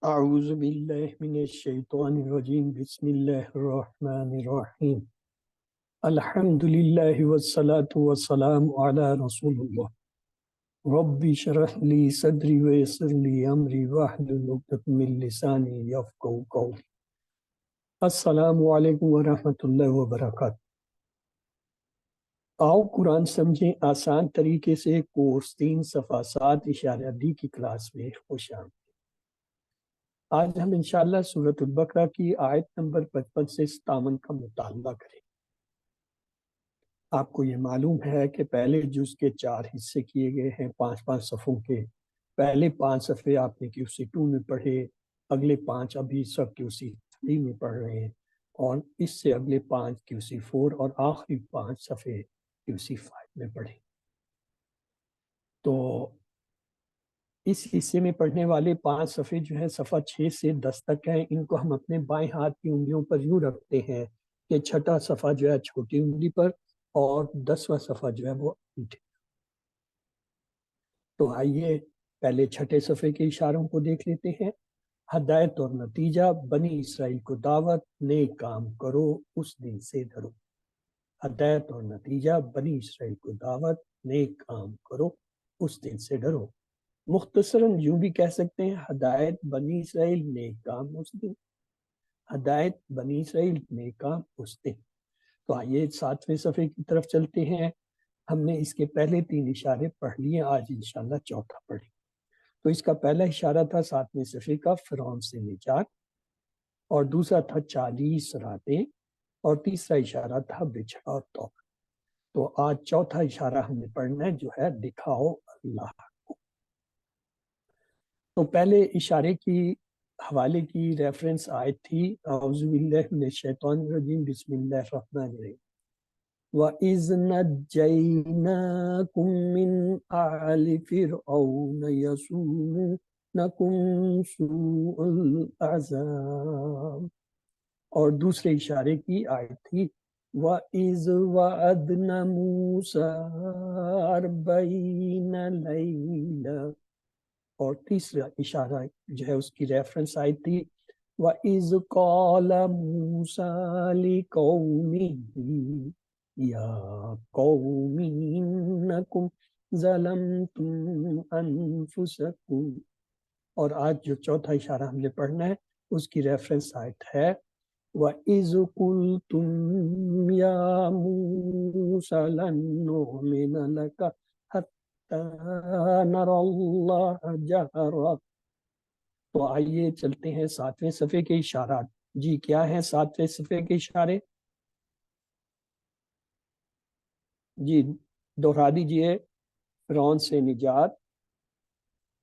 اعوذ باللہ من الشیطان الرجیم بسم اللہ الرحمن الرحیم الحمد للہ والصلاة والسلام علی رسول اللہ رب اشرح لی صدری ویسر لی امری واحلل عقدۃ من لسانی یفقہوا قولی۔ السلام علیکم ورحمۃ اللہ وبرکاتہ۔ آؤ قرآن سمجھیں آسان طریقے سے کورس 3 صفحہ 7 اشارہ ڈی کی کلاس میں خوش آمدید۔ آج ہم انشاءاللہ سورۃ البقرہ کی آیت نمبر 55 سے 57 کا مطالعہ کریں۔ آپ کو یہ معلوم ہے کہ پہلے جز کے 4 حصے کیے گئے ہیں 5 صفحوں کے۔ پہلے 5 صفحے آپ نے QC2 میں پڑھے، اگلے 5 ابھی سب QC3 میں پڑھ رہے ہیں، اور اس سے اگلے 5 QC4 اور آخری 5 صفحے QC5 میں پڑھے۔ تو اس حصے میں پڑھنے والے 5 صفحے جو ہیں صفحہ 6 سے 10 تک ہیں۔ ان کو ہم اپنے بائیں ہاتھ کی انگلیوں پر یوں رکھتے ہیں کہ چھٹا صفحہ جو ہے چھوٹی انگلی پر اور 10واں صفحہ جو ہے وہ انگوٹھے۔ تو آئیے پہلے چھٹے صفحے کے اشاروں کو دیکھ لیتے ہیں۔ ہدایت اور نتیجہ، بنی اسرائیل کو دعوت، نیک کام کرو اس دن سے ڈرو۔ ہدایت اور نتیجہ، بنی اسرائیل کو دعوت، نیک کام کرو اس دن سے ڈرو۔ مختصراً یوں بھی کہہ سکتے ہیں ہدایت بنی اسرائیل، نیک کام اس دن۔ ہدایت بنی اسرائیل، نیک کام اس دن۔ تو آئیے 7ویں صفحے کی طرف چلتے ہیں۔ ہم نے اس کے پہلے 3 اشارے پڑھ لیے، آج انشاءاللہ چوتھا پڑھیں۔ تو اس کا پہلا اشارہ تھا 7ویں صفحے کا فرعون سے نجات، اور دوسرا تھا 40 راتیں، اور تیسرا اشارہ تھا بچھڑا اور توبہ۔ تو آج چوتھا اشارہ ہم نے پڑھنا ہے جو ہے دکھاؤ اللہ کو۔ تو پہلے اشارے کی حوالے کی ریفرنس آیت تھی اعوذ باللہ من الشیطان الرجیم بسم اللہ الرحمن الرحیم وَإِذْ نَجَّيْنَاكُمْ مِنْ آلِ فِرْعَوْنَ يَسُومُونَكُمْ سُوءَ الْعَذَابِ، اور دوسرے اشارے کی آیت تھی وَإِذْ وَعَدْنَا مُوسَىٰ 40 لَيْلَةً، اور تیسرا اشارہ جو ہے اس کی ریفرنس آئی تھی وَإِذْ قَالَ مُوسَىٰ لِقَوْمِهِ يَا قَوْمِ إِنَّكُمْ ظَلَمْتُمْ أَنفُسَكُمْ، اور آج جو چوتھا اشارہ ہم نے پڑھنا ہے اس کی ریفرنس آیت ہے وَإِذْ قُلْتُمْ يَا مُوسَىٰ لَن نُّؤْمِنَ لَكَ نَرَى اللَّهَ جَهْرَةً۔ تو آئیے چلتے ہیں 7ویں صفحے کے اشارات۔ جی کیا ہیں 7ویں صفحے کے اشارے؟ جی دوہرا دیجئے۔ فرعون سے نجات،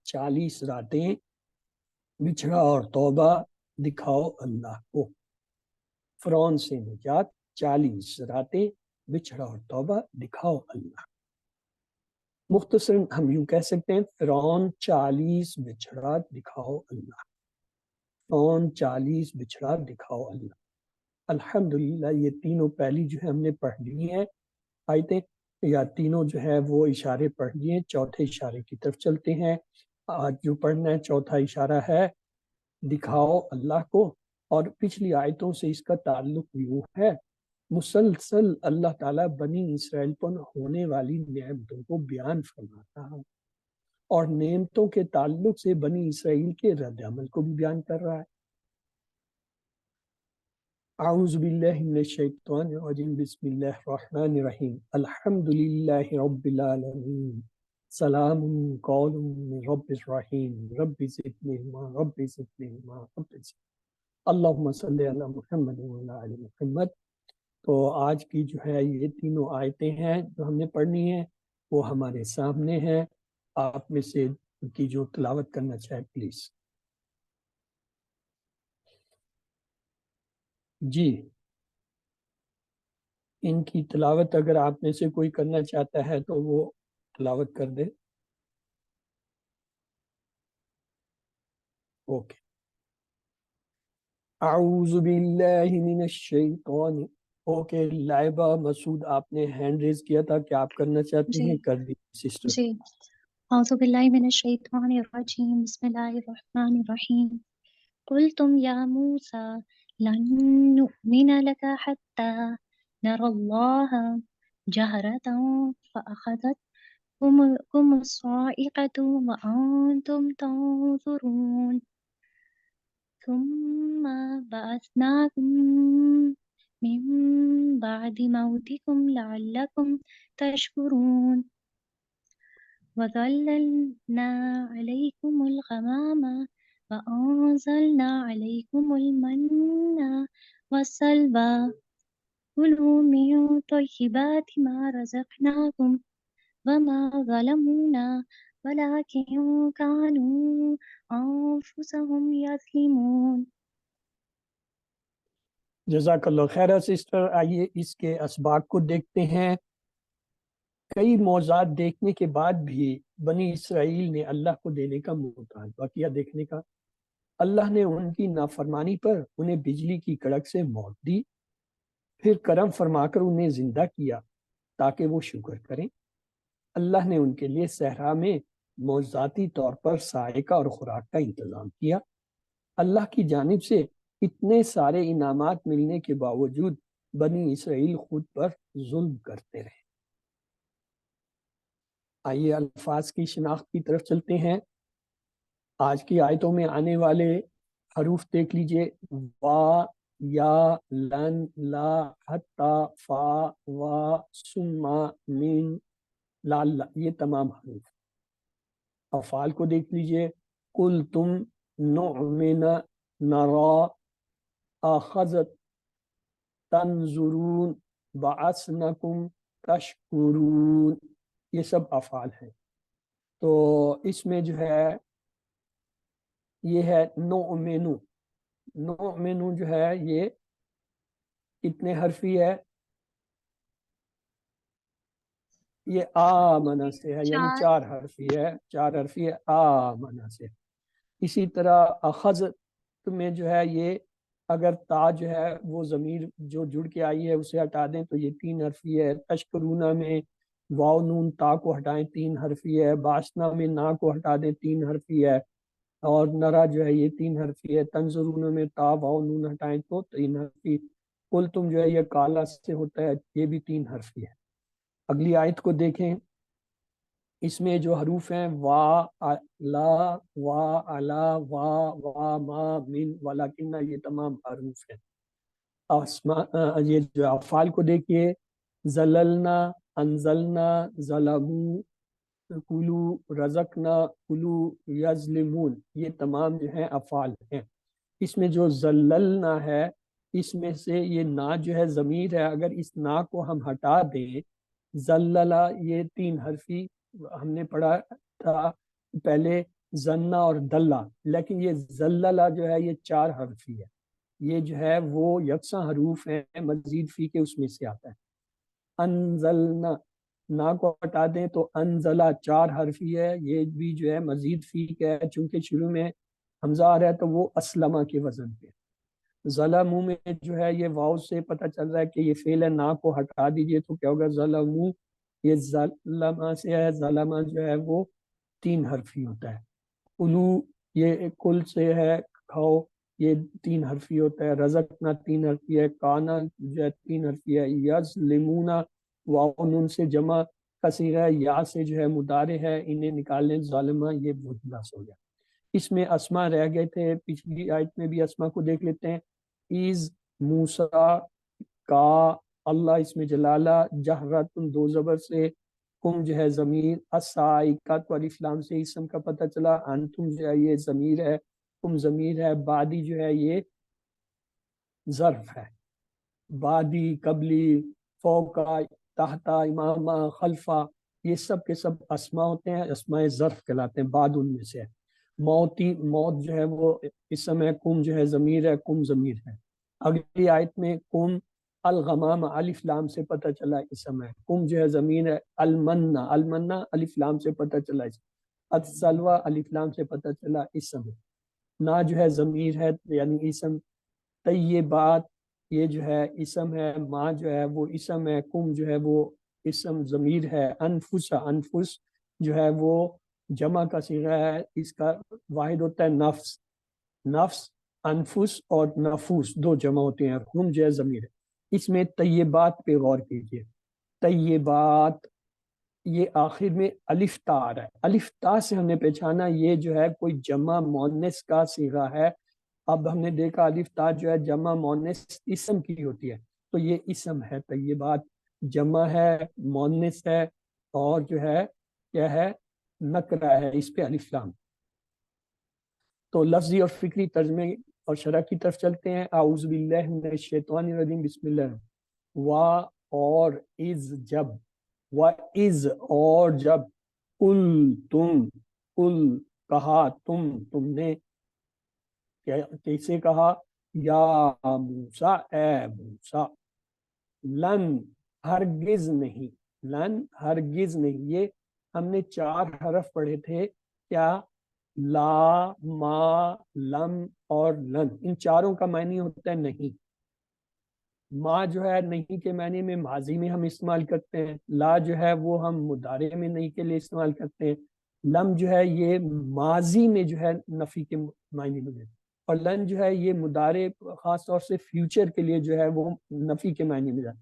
40 راتیں، بچھڑا اور توبہ، دکھاؤ اللہ کو۔ فرعون سے نجات، 40 راتیں، بچھڑا اور توبہ، دکھاؤ اللہ۔ مختصراً ہم یوں کہہ سکتے ہیں فرعون 40 بچھڑا دکھاؤ اللہ۔ فرعون 40 بچھڑا دکھاؤ اللہ۔ الحمدللہ یہ تینوں پہلی جو ہے ہم نے پڑھ لی ہیں آیتیں، یا تینوں جو ہے وہ اشارے پڑھ لیے۔ چوتھے اشارے کی طرف چلتے ہیں۔ آج جو پڑھنا ہے چوتھا اشارہ ہے دکھاؤ اللہ کو، اور پچھلی آیتوں سے اس کا تعلق یوں ہے مسلسل اللہ تعالیٰ بنی اسرائیل پر ہونے والی نعمتوں کو بیان فرماتا ہے، اور نعمتوں کے تعلق سے بنی اسرائیل کے رد عمل کو بھی بیان کر رہا ہے۔ اعوذ باللہ من الشیطان الرجیم بسم اللہ الرحمن الرحیم الحمدللہ رب العالمین سلام قول من رب الرحیم رب زدنی علما رب زدنی علما رب زدنی اللہم صلی علی محمد وعلی آل محمد۔ تو آج کی جو ہے یہ تینوں آیتیں ہیں جو ہم نے پڑھنی ہیں وہ ہمارے سامنے ہیں۔ آپ میں سے کی جو تلاوت کرنا چاہے پلیز۔ جی ان کی تلاوت اگر آپ میں سے کوئی کرنا چاہتا ہے تو وہ تلاوت کر دے۔ اوکے۔ اعوذ باللہ من الشیطان۔ اوکے لائبہ مسعود آپ نے ہینڈ ریز کیا تھا کہ آپ کرنا چاہتے جی ہیں، کر دی سسٹر۔ جی اعوذ باللہ من الشیطان الرجیم بسم اللہ الرحمن الرحیم قلتم يا موسى لن نؤمن لك حتى نرى الله جهرة فأخذتكم الصاعقة وأنتم تنظرون ثم بعثناكم من بعد موتكم لعلكم تشكرون وظللنا عليكم الغمام وأنزلنا عليكم المن والسلوى كلوا من طيبات ما رزقناكم وما ظلمونا ولكن كانوا أنفسهم يظلمون. جزاک اللہ خیر سسٹر. آئیے اس کے اسباق کو دیکھتے ہیں. کئی معجزات دیکھنے کے بعد بھی بنی اسرائیل نے اللہ کو دینے کا مطالبہ کیا دیکھنے کا. اللہ نے ان کی نافرمانی پر انہیں بجلی کی کڑک سے موت دی، پھر کرم فرما کر انہیں زندہ کیا تاکہ وہ شکر کریں. اللہ نے ان کے لیے صحرا میں معجزاتی طور پر سائقہ اور خوراک کا انتظام کیا. اللہ کی جانب سے اتنے سارے انعامات ملنے کے باوجود بنی اسرائیل خود پر ظلم کرتے رہے. آئیے الفاظ کی شناخت کی طرف چلتے ہیں. آج کی آیتوں میں آنے والے حروف دیکھ لیجئے. وا، یا، لن، لا، حتی، فا، وا، سما، من، لعل، یہ تمام حروف. افعال کو دیکھ لیجئے. کل تم، نؤمن، نرا، اخذت، تنظرون، بعثنکم، تشکرون، یہ سب افعال ہیں. تو اس میں جو ہے یہ ہے نؤمنو. نؤمنو جو ہے یہ کتنے حرفی ہے؟ یہ آمنہ سے ہے، یعنی 4 حرفی ہے. 4 حرفی ہے آمنہ سے. اسی طرح اخذت میں جو ہے یہ اگر تا جو ہے وہ ضمیر جو جڑ کے آئی ہے اسے ہٹا دیں تو یہ 3 حرفی ہے. تشکرونہ میں واو نون تا کو ہٹائیں 3 حرفی ہے. باسنا میں نا کو ہٹا دیں 3 حرفی ہے. اور نرا جو ہے یہ 3 حرفی ہے. تنظرون میں تا واو نون ہٹائیں تو 3 حرفی. کل تم جو ہے یہ کالا سے ہوتا ہے، یہ بھی 3 حرفی ہے. اگلی آیت کو دیکھیں. اس میں جو حروف ہیں وا، لا، وا، علا، وا، ما، من، ولکن، یہ تمام حروف ہیں. یہ جو افعال کو دیکھیے. زللنا، انزلنا، ظلمو، کلو، رزقنا، کلو، یظلمون، یہ تمام جو ہیں افعال ہیں. اس میں جو زللنا ہے اس میں سے یہ نا جو ہے ضمیر ہے، اگر اس نا کو ہم ہٹا دیں زللا، یہ 3 حرفی ہم نے پڑھا تھا پہلے زنا اور دلہ، لیکن یہ زللا جو ہے یہ 4 حرفی ہے. یہ جو ہے وہ یکساں حروف ہیں، مزید فی کے اس میں سے آتا ہے. انزلنا، نا کو ہٹا دیں تو انزلہ 4 حرفی ہے، یہ بھی جو ہے مزید فی کا ہے، چونکہ شروع میں حمزہ آ رہا ہے تو وہ اسلمہ کے وزن پہ. ظلمو میں جو ہے یہ واو سے پتہ چل رہا ہے کہ یہ فعل ہے، نا کو ہٹا دیجئے تو کیا ہوگا ظلمو. یہ ظلمہ سے ہے، ظلمہ جو ہے وہ 3 حرفی ہوتا ہے. کلو یہ کل سے ہے کھاؤ، یہ 3 حرفی ہوتا ہے. رزقنا 3 حرفی ہے. کانا جو ہے 3 حرفی ہے. یظلمونا واو نون سے جمع کا صیغہ ہے، یا سے جو ہے مضارع ہے، انہیں نکال لیں ظالمہ، یہ مدلس ہو گیا. اس میں اسما رہ گئے تھے، پچھلی آیت میں بھی اسما کو دیکھ لیتے ہیں. از، موسیٰ، کا، اللہ اس میں جلالہ، جہرت 2 زبر سے، کم جو ہے ضمیر، السائقۃ الف لام سے اسم کا پتہ چلا. انتم جو ہے یہ ضمیر ہے، کم ضمیر ہے. بعدی جو ہے یہ ظرف ہے. بعدی، قبلی، فوقا، تحتا، امامہ، خلفہ، یہ سب کے سب اسما ہوتے ہیں، اسماء ظرف کہلاتے ہیں. بعد ان میں سے ہے. موتی، موت جو ہے وہ اسم ہے، کم جو ہے ضمیر ہے، کم ضمیر ہے. اگلی آیت میں کم، الغمام الف لام سے پتہ چلا اسم ہے، کم جو ہے ضمیر ہے. المنہ، المنہ الف لام سے پتہ چلا اسم. السلوى الف لام سے پتہ چلا اسم ہے. نا جو ہے ضمیر ہے یعنی اسم. طیبات یہ جو ہے اسم ہے. ما جو ہے وہ اسم ہے. کم جو ہے وہ اسم ضمیر ہے. انفس، انفس جو ہے وہ جمع کا صیغہ ہے، اس کا واحد ہوتا ہے نفس. نفس انفس اور نفوس دو جمع ہوتے ہیں اور ہم جو ہے ضمیر ہے. اس میں طیبات پہ غور کیجیے. طیبات یہ آخر میں الف تا آ رہا ہے. الف تا سے ہم نے پہچانا یہ جو ہے کوئی جمع مؤنث کا صیغہ ہے. اب ہم نے دیکھا الف تا جو ہے جمع مؤنث اسم کی ہوتی ہے تو یہ اسم ہے. طیبات جمع ہے مؤنث ہے اور جو ہے کیا ہے نکرہ ہے, اس پہ الف لام. تو لفظی اور فکری ترجمے اور شرح کی طرف چلتے ہیں. اعوذ باللہ من الشیطان الرجیم بسم اللہ. وا اور از جب, و از اور جب, قل تم, قل کہا تم نے, کیسے کہا, یا موسیٰ اے موسیٰ, لن ہرگز نہیں, لن ہرگز نہیں. یہ ہم نے 4 حرف پڑھے تھے کیا, لا, ما, لم اور لن. ان چاروں کا معنی ہوتا ہے نہیں. ما جو ہے نہیں کے معنی میں ماضی میں ہم استعمال کرتے ہیں. لا جو ہے وہ ہم مضارع میں نہیں کے لیے استعمال کرتے ہیں. لم جو ہے یہ ماضی میں جو ہے نفی کے معنی میں. اور لن جو ہے یہ مضارع خاص طور سے فیوچر کے لیے جو ہے وہ نفی کے معنی میں جاتا.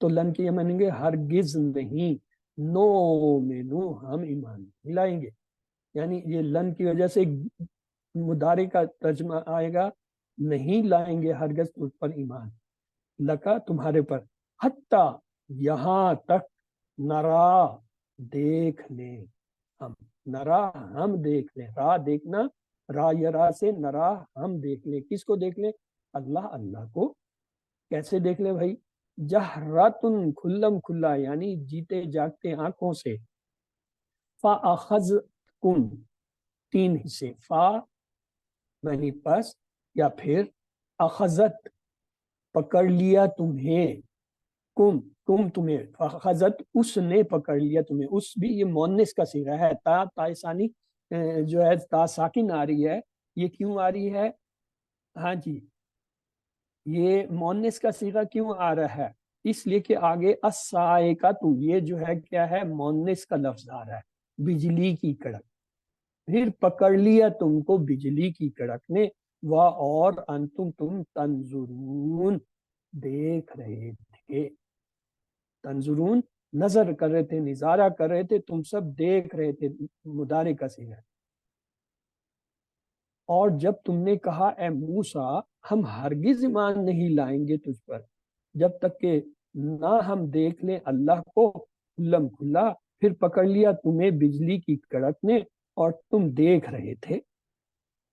تو لن کے یہ مانیں گے ہرگز نہیں, نو میں نو ہم ایمان لائیں گے. یعنی یہ لن کی وجہ سے مضارع کا ترجمہ آئے گا نہیں لائیں گے ہرگز تجھ پر ایمان, لکا تمہارے پر, حتیٰ یہاں تک, نرا دیکھ لیں ہم, نرا ہم دیکھ لیں, را دیکھنا, را یرا سے نرا ہم دیکھ لیں. کس کو دیکھ لیں, اللہ, اللہ کو. کیسے دیکھ لیں بھائی, جہراتن کھلم کھلا یعنی جیتے جاگتے آنکھوں سے. فَأَخَذْكُمْ 3 حصے, فا یعنی پس یا پھر, اخذت پکڑ لیا تمہیں, تم تمہیں, فخذت اس نے پکڑ لیا تمہیں. اس بھی یہ مؤنث کا صیغہ ہے. تا ثانی جو ہے تا ساکن آ رہی ہے. یہ کیوں آ رہی ہے, ہاں جی یہ مؤنث کا صیغہ کیوں آ رہا ہے, اس لیے کہ آگے الصاعقۃ یہ جو ہے کیا ہے مؤنث کا لفظ آ رہا ہے, بجلی کی کڑک. پھر پکڑ لیا تم کو بجلی کی کڑک نے, اور انتم تم تنظرون دیکھ رہے تھے. تنظرون نظر کر رہے تھے, نظارہ کر رہے تھے, تم سب دیکھ رہے تھے, مضارع کا صیغہ. اور جب تم نے کہا اے موسیٰ ہم ہرگز ایمان نہیں لائیں گے تجھ پر جب تک کہ نہ ہم دیکھ لیں اللہ کو کھلم کھلا, پھر پکڑ لیا تمہیں بجلی کی کڑک نے اور تم دیکھ رہے تھے.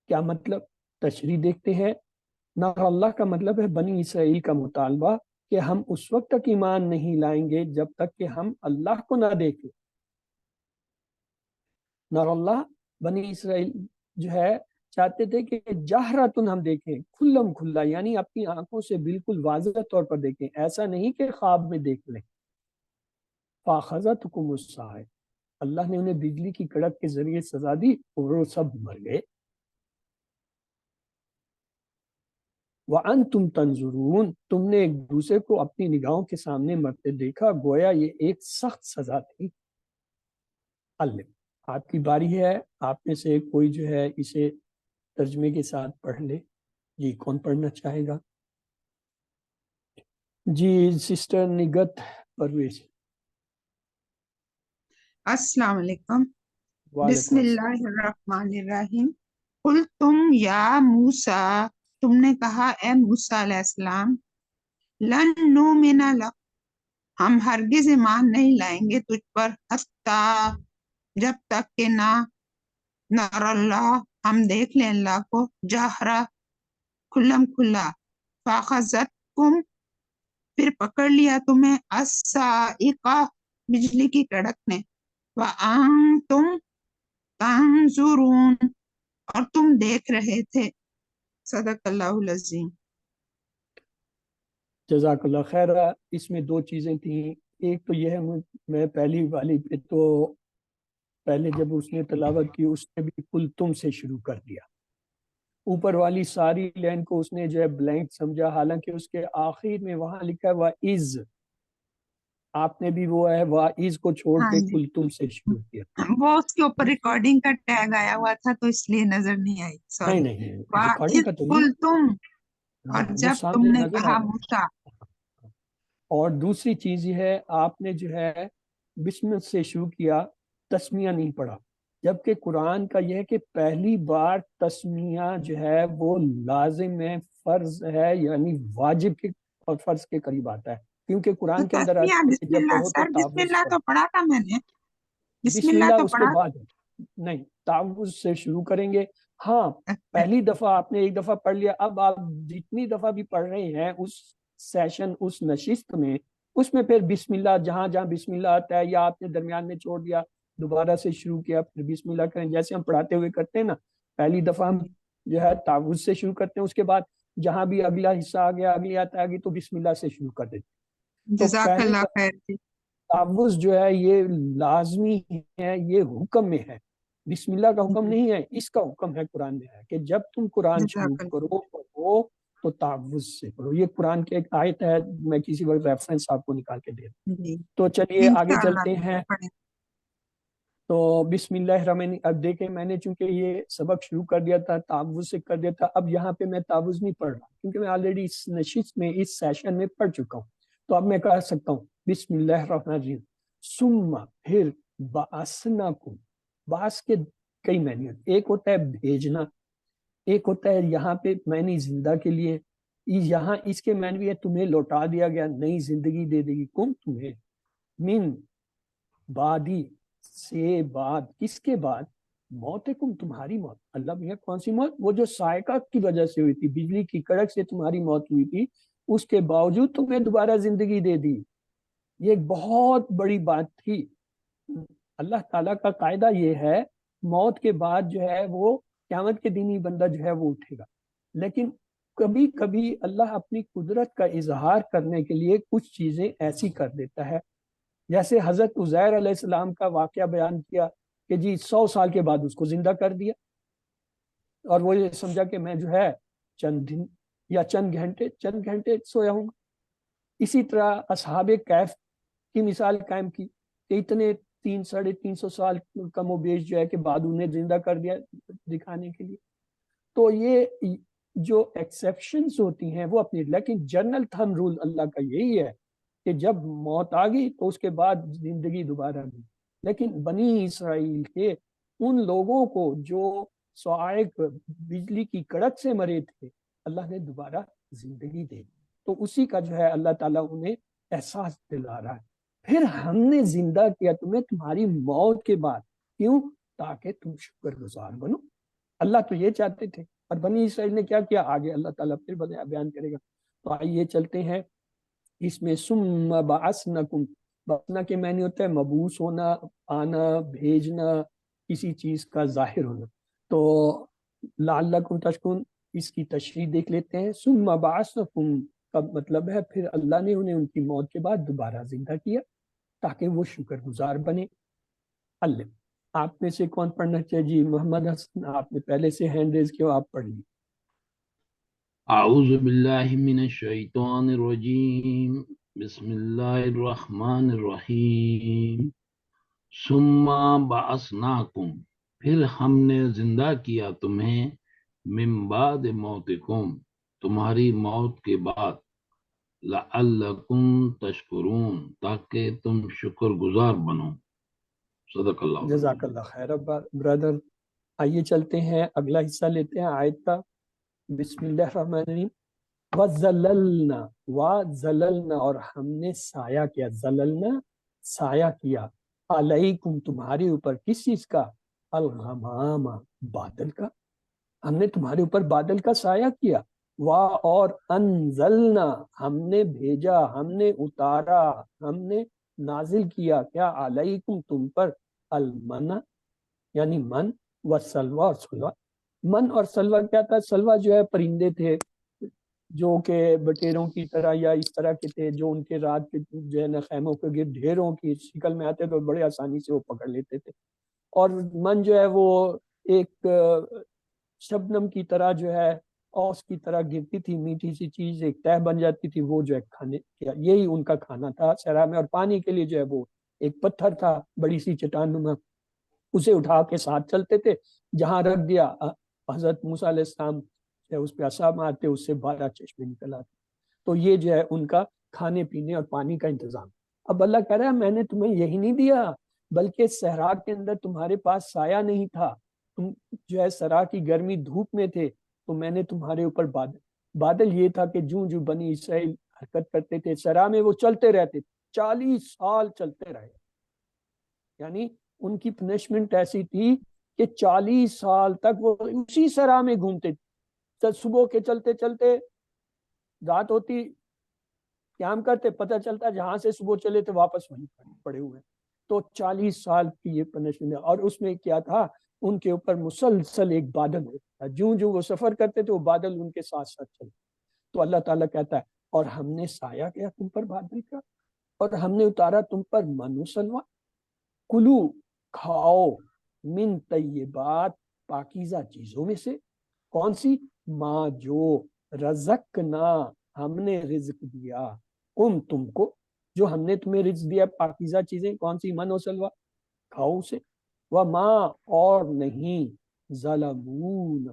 کیا مطلب, تشریح دیکھتے ہیں. نہ اللہ کا مطلب ہے بنی اسرائیل کا مطالبہ کہ ہم اس وقت تک ایمان نہیں لائیں گے جب تک کہ ہم اللہ کو نہ دیکھیں. نہ اللہ بنی اسرائیل جو ہے چاہتے تھے کہ جہرتن ہم دیکھیں, کھلم کھلا یعنی اپنی آنکھوں سے بالکل واضح طور پر دیکھیں, ایسا نہیں کہ خواب میں دیکھ لیں. فاخذتکم الصاعقۃ, اللہ نے انہیں بجلی کی کڑک کے ذریعے سزا دی اور وہ سب مر گئے. وَأَنْتُمْ تَنْظُرُونَ, تم نے ایک دوسرے کو اپنی نگاہوں کے سامنے مرتے دیکھا, گویا یہ ایک سخت سزا تھی. اللہ آپ کی باری ہے, آپ میں سے کوئی جو ہے اسے ترجمے کے ساتھ پڑھ لے. جی کون پڑھنا چاہے گا؟ جی سسٹر نگت پرویز. السلام علیکم. وعلیکم بسم السلام. اللہ الرحمن الرحیم. قل تم یا موسیٰ, تم نے کہا اے موسیٰ علیہ السلام, لن نؤمن لک, ہم ہرگز ایمان نہیں لائیں گے تجھ پر, حتیٰ جب تک کہ نہ نر اللہ ہم دیکھ لیں اللہ کو, جہرا کھلم کھلا, فاخذتکم پھر پکڑ لیا تمہیں, الصاعقہ بجلی کی کڑک نے, وَأَنْتُمْ تَنْظُرُونَ اور تم دیکھ رہے تھے. صدق اللہ العظیم. جزاک اللہ خیر. اس میں 2 چیزیں تھیں. ایک تو یہ ہے میں پہلی والی پہ تو پہلے جب اس نے تلاوت کی اس نے بھی کل تم سے شروع کر دیا, اوپر والی ساری لائن کو اس نے جو ہے بلینک سمجھا, حالانکہ اس کے آخر میں وہاں لکھا ہوا از. آپ نے بھی وہ ہے واعظ کو چھوڑ ہاں کے جی، کلتم سے شروع کیا. وہ اس کے اوپر ریکارڈنگ کا ٹیگ آیا ہوا تھا تو اس لیے نظر نہیں آئی، نہیں سوری. نہیں، ریکارڈنگ وَإِذْ کا تو نہیں، قُلْتُمْ، اور ہاں وہ جب تم سامنے نے نظر آ کہا رہا موسیٰ. ہے. اور دوسری چیز یہ ہے آپ نے جو ہے بسم سے شروع کیا، تسمیہ نہیں پڑھا، جبکہ قرآن کا یہ ہے کہ پہلی بار تسمیہ جو ہے وہ لازم ہے، فرض ہے، یعنی واجب کے اور فرض کے قریب آتا ہے، کیونکہ تو قرآن کے اندر تسمیہ آتا ہے کہ بسم جب اللہ، پڑھو تو سر بسم تعوذ اللہ پڑھو. تو پڑھا تھا میں نے، بسم بسم اللہ اللہ تو اس کے پڑھا. بعد نہیں، تعوذ سے شروع کریں گے. ہاں پہلی دفعہ آپ نے ایک دفعہ پڑھ لیا، اب آپ جتنی دفعہ بھی پڑھ رہے ہیں اس سیشن، اس نشست میں، اس میں پھر بسم اللہ جہاں جہاں بسم اللہ آتا ہے، یا آپ نے درمیان میں چھوڑ دیا دوبارہ سے شروع کیا پھر بسم اللہ کریں، جیسے ہم پڑھاتے ہوئے کرتے ہیں نا. پہلی دفعہ ہم جو ہے تعوذ سے شروع کرتے ہیں، اس کے بعد جہاں بھی اگلا حصہ آ گیا، اگلی آیت آ گئی تو بسم اللہ سے شروع کر دیتے. تو جزاک پہلی اللہ خیر جی. تعوذ جو ہے یہ لازمی ہے، یہ حکم میں ہے، بسم اللہ کا حکم نہیں ہے، اس کا حکم ہے قرآن میں ہے کہ جب تم قرآن شروع جزاک اللہ. کرو پڑھو تو تعوذ سے پڑھو. یہ قرآن کی ایک آیت ہے، میں کسی وقت ریفرنس آپ کو نکال کے دے دوں. جی تو چلیے آگے انشاءاللہ چلتے ہیں. پڑھیں. تو بسم اللہ الرحمن، اب دیکھیں میں نے چونکہ یہ سبق شروع کر دیا تھا تعوذ سے کر دیا تھا، اب یہاں پہ میں تعوذ نہیں پڑھ رہا کیونکہ میں آلریڈی اس نشست میں، اس سیشن میں پڑھ چکا ہوں. تو اب میں کہہ سکتا ہوں بسم اللہ الرحمن الرحیم، ثم پھر بعثناکم. بعث کے کئی معنی ہیں، ایک ہوتا ہے بھیجنا، ایک ہوتا ہے یہاں پہ معنی زندہ کے لیے، یہاں اس کے معنی بھی ہے تمہیں لوٹا دیا گیا، نئی زندگی دے دے گی کم تمہیں، من بعدی سے بعد، کس کے بعد، موت کم تمہاری موت. اللہ بھیا کون سی موت؟ وہ جو سائقہ کی وجہ سے ہوئی تھی، بجلی کی کڑک سے تمہاری موت ہوئی تھی، اس کے باوجود تمہیں دوبارہ زندگی دے دی. یہ ایک بہت بڑی بات تھی. اللہ تعالیٰ کا قاعدہ یہ ہے موت کے بعد جو ہے وہ قیامت کے دن ہی بندہ جو ہے وہ اٹھے گا، لیکن کبھی کبھی اللہ اپنی قدرت کا اظہار کرنے کے لیے کچھ چیزیں ایسی کر دیتا ہے. جیسے حضرت عزیر علیہ السلام کا واقعہ بیان کیا کہ جی 100 سال کے بعد اس کو زندہ کر دیا، اور وہ یہ سمجھا کہ میں جو ہے چند دن یا چند گھنٹے سویا ہوں. اسی طرح اصحاب کہف کی مثال قائم کی کہ اتنے 300-350 سال کم و بیش جو ہے کہ بعد انہیں زندہ کر دیا دکھانے کے لیے. تو یہ جو ایکسیپشنز ہوتی ہیں وہ اپنی، لیکن جنرل تھم رول اللہ کا یہی ہے کہ جب موت آ گئی تو اس کے بعد زندگی دوبارہ نہیں. لیکن بنی اسرائیل کے ان لوگوں کو جو صاعق بجلی کی کڑک سے مرے تھے، اللہ نے دوبارہ زندگی دے دی. تو اسی کا جو ہے اللہ تعالیٰ انہیں احساس دلا رہا ہے. پھر ہم نے زندہ کیا تمہیں تمہاری موت کے بعد، کیوں؟ تاکہ تم شکر گزار بنو. اللہ تو یہ چاہتے تھے، اور بنی اسرائیل نے کیا کیا آگے اللہ تعالیٰ پھر بیان کرے گا. تو آئیے چلتے ہیں اس میں. ثم بعثنکم، بعثنا کے معنی ہوتا ہے مبعوث ہونا، آنا، بھیجنا، کسی چیز کا ظاہر ہونا. تو لعلکم تشکرون، اس کی تشریح دیکھ لیتے ہیں. ثم بعثنکم کا مطلب ہے پھر اللہ نے انہیں ان کی موت کے بعد دوبارہ زندہ کیا تاکہ وہ شکر گزار بنے. اللہ آپ میں سے کون پڑھنا چاہیے؟ جی محمد حسن، آپ نے پہلے سے ہینڈ ریز کیا، آپ پڑھ لی. اعوذ باللہ من الشیطان الرجیم، بسم اللہ الرحمن الرحیم. ثم بعثناکم، پھر ہم نے زندہ کیا تمہیں، من بعد موتکم، تمہاری موت کے بعد، لعلکم تشکرون، تاکہ تم شکر گزار بنو. صدق اللہ. جزاک اللہ خیر برادر. آئیے چلتے ہیں اگلا حصہ لیتے ہیں آیت کا. بسم اللہ الرحمن الرحیم. وَزَلَلْنَا، وَزَلَلْنَا، اور ہم نے سایہ کیا، زللنا سایہ کیا، علیکم تمہارے اوپر، کس چیز کا؟ الغمام، بادل کا. ہم نے تمہارے اوپر بادل کا سایہ کیا. اور انزلنا، ہم نے بھیجا، ہم نے اتارا، ہم نے نازل کیا، کیا؟ علیکم تم پر، المن یعنی من، والسلوى اور سلوى. من اور سلوى کیا تھا؟ سلوى جو ہے پرندے تھے جو کہ بٹیروں کی طرح یا اس طرح کے تھے، جو ان کے رات کے جو ہے نا خیموں کے گرد ڈھیروں کی شکل میں آتے تو بڑے آسانی سے وہ پکڑ لیتے تھے. اور من جو ہے وہ ایک شبنم کی طرح جو ہے اوس کی طرح گرتی تھی، میٹھی سی چیز ایک تہ بن جاتی تھی، وہ جو ہے کھانے یہی ان کا کھانا تھا صحرا میں. اور پانی کے لیے جو ہے وہ ایک پتھر تھا بڑی سی چٹان نما، اسے اٹھا کے ساتھ چلتے تھے، جہاں رکھ دیا حضرت موسیٰ علیہ السلام اس پہ عصا مارتے، اس سے 12 چشمے نکل آتے. تو یہ جو ہے ان کا کھانے پینے اور پانی کا انتظام. اب اللہ کہہ رہا ہے میں نے تمہیں یہی نہیں دیا، بلکہ صحرا کے اندر تمہارے پاس سایہ نہیں تھا، تم جو ہے صحرا کی گرمی دھوپ میں تھے، تو میں نے تمہارے اوپر بادل یہ تھا کہ جو بنی اسرائیل حرکت کرتے تھے صحرا میں وہ چلتے رہتے تھے، 40 سال چلتے رہے. یعنی ان کی پنشمنٹ ایسی تھی کہ 40 سال تک وہ اسی صحرا میں گھومتے تھے. صبح کے چلتے چلتے رات ہوتی، قیام کرتے، پتہ چلتا جہاں سے صبح چلے تھے واپس وہیں پڑے ہوئے. تو 40 سال کی یہ پنشمنٹ ہے. اور اس میں کیا تھا، ان کے اوپر مسلسل ایک بادل ہوتا تھا، جو وہ سفر کرتے تھے وہ بادل ان کے ساتھ ساتھ چلتے. تو اللہ تعالیٰ کہتا ہے اور ہم نے سایہ کیا تم پر بادل کا، اور ہم نے اتارا تم پر من و سلوہ. کلو کھاؤ، من طیبات پاکیزہ چیزوں میں سے. کون سی؟ ماں جو رزقنا ہم نے رزق دیا، تم کو جو ہم نے تمہیں رزق دیا پاکیزہ چیزیں. کون سی؟ من و سلوہ، کھاؤ اسے. وما اور نہیں، ظلمون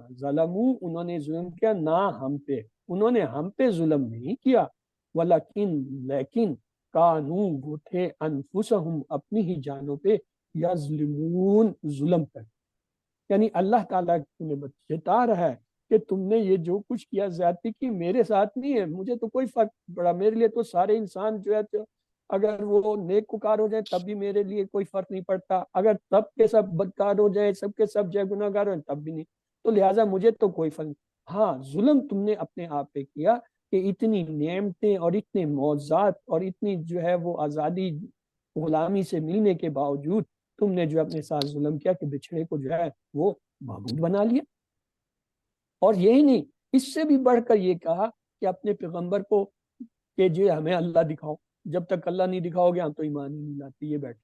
انہوں نے ظلم کیا نہ ہم پہ، انہوں نے ہم پہ ظلم نہیں کیا، لیکن کانو وہ تھے انفسہم اپنی ہی جانوں پہ یظلمون ظلم کر. یعنی اللہ تعالیٰ تمہیں بتا رہا ہے کہ تم نے یہ جو کچھ کیا زیادتی کی میرے ساتھ نہیں ہے، مجھے تو کوئی فرق پڑا. میرے لیے تو سارے انسان جو ہے اگر وہ نیک کار ہو جائے تب بھی میرے لیے کوئی فرق نہیں پڑتا، اگر سب کے سب بدکار ہو جائے، سب کے سب جو ہے گناہ گار ہو جائے تب بھی نہیں. تو لہٰذا مجھے تو کوئی فرق نہیں. ہاں ظلم تم نے اپنے آپ پہ کیا کہ اتنی نعمتیں اور اتنے معجزات اور اتنی جو ہے وہ آزادی غلامی سے ملنے کے باوجود تم نے جو اپنے ساتھ ظلم کیا کہ بچھڑے کو جو ہے وہ معبود بنا لیا. اور یہی نہیں، اس سے بھی بڑھ کر یہ کہا کہ اپنے پیغمبر کو کہ جو ہمیں اللہ دکھاؤ، جب تک اللہ نہیں دکھاؤ گے ہم تو ایمان ہی نہیں لاتے، یہ بیٹھے.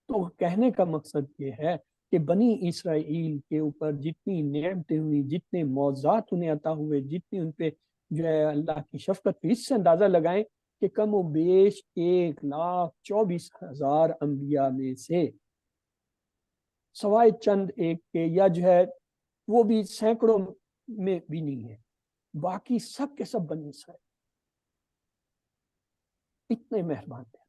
تو کہنے کا مقصد یہ ہے کہ بنی اسرائیل کے اوپر جتنی نعمتیں ہوئی، جتنے معجزات انہیں عطا ہوئے، جتنی ان پہ جو ہے اللہ کی شفقت ہوئی، اس سے اندازہ لگائیں کہ کم و بیش 1,24,000 انبیاء میں سے سوائے چند ایک کے یا جو ہے وہ بھی سینکڑوں میں بھی نہیں ہے، باقی سب کے سب بنی اسرائیل اتنے مہربان تھے.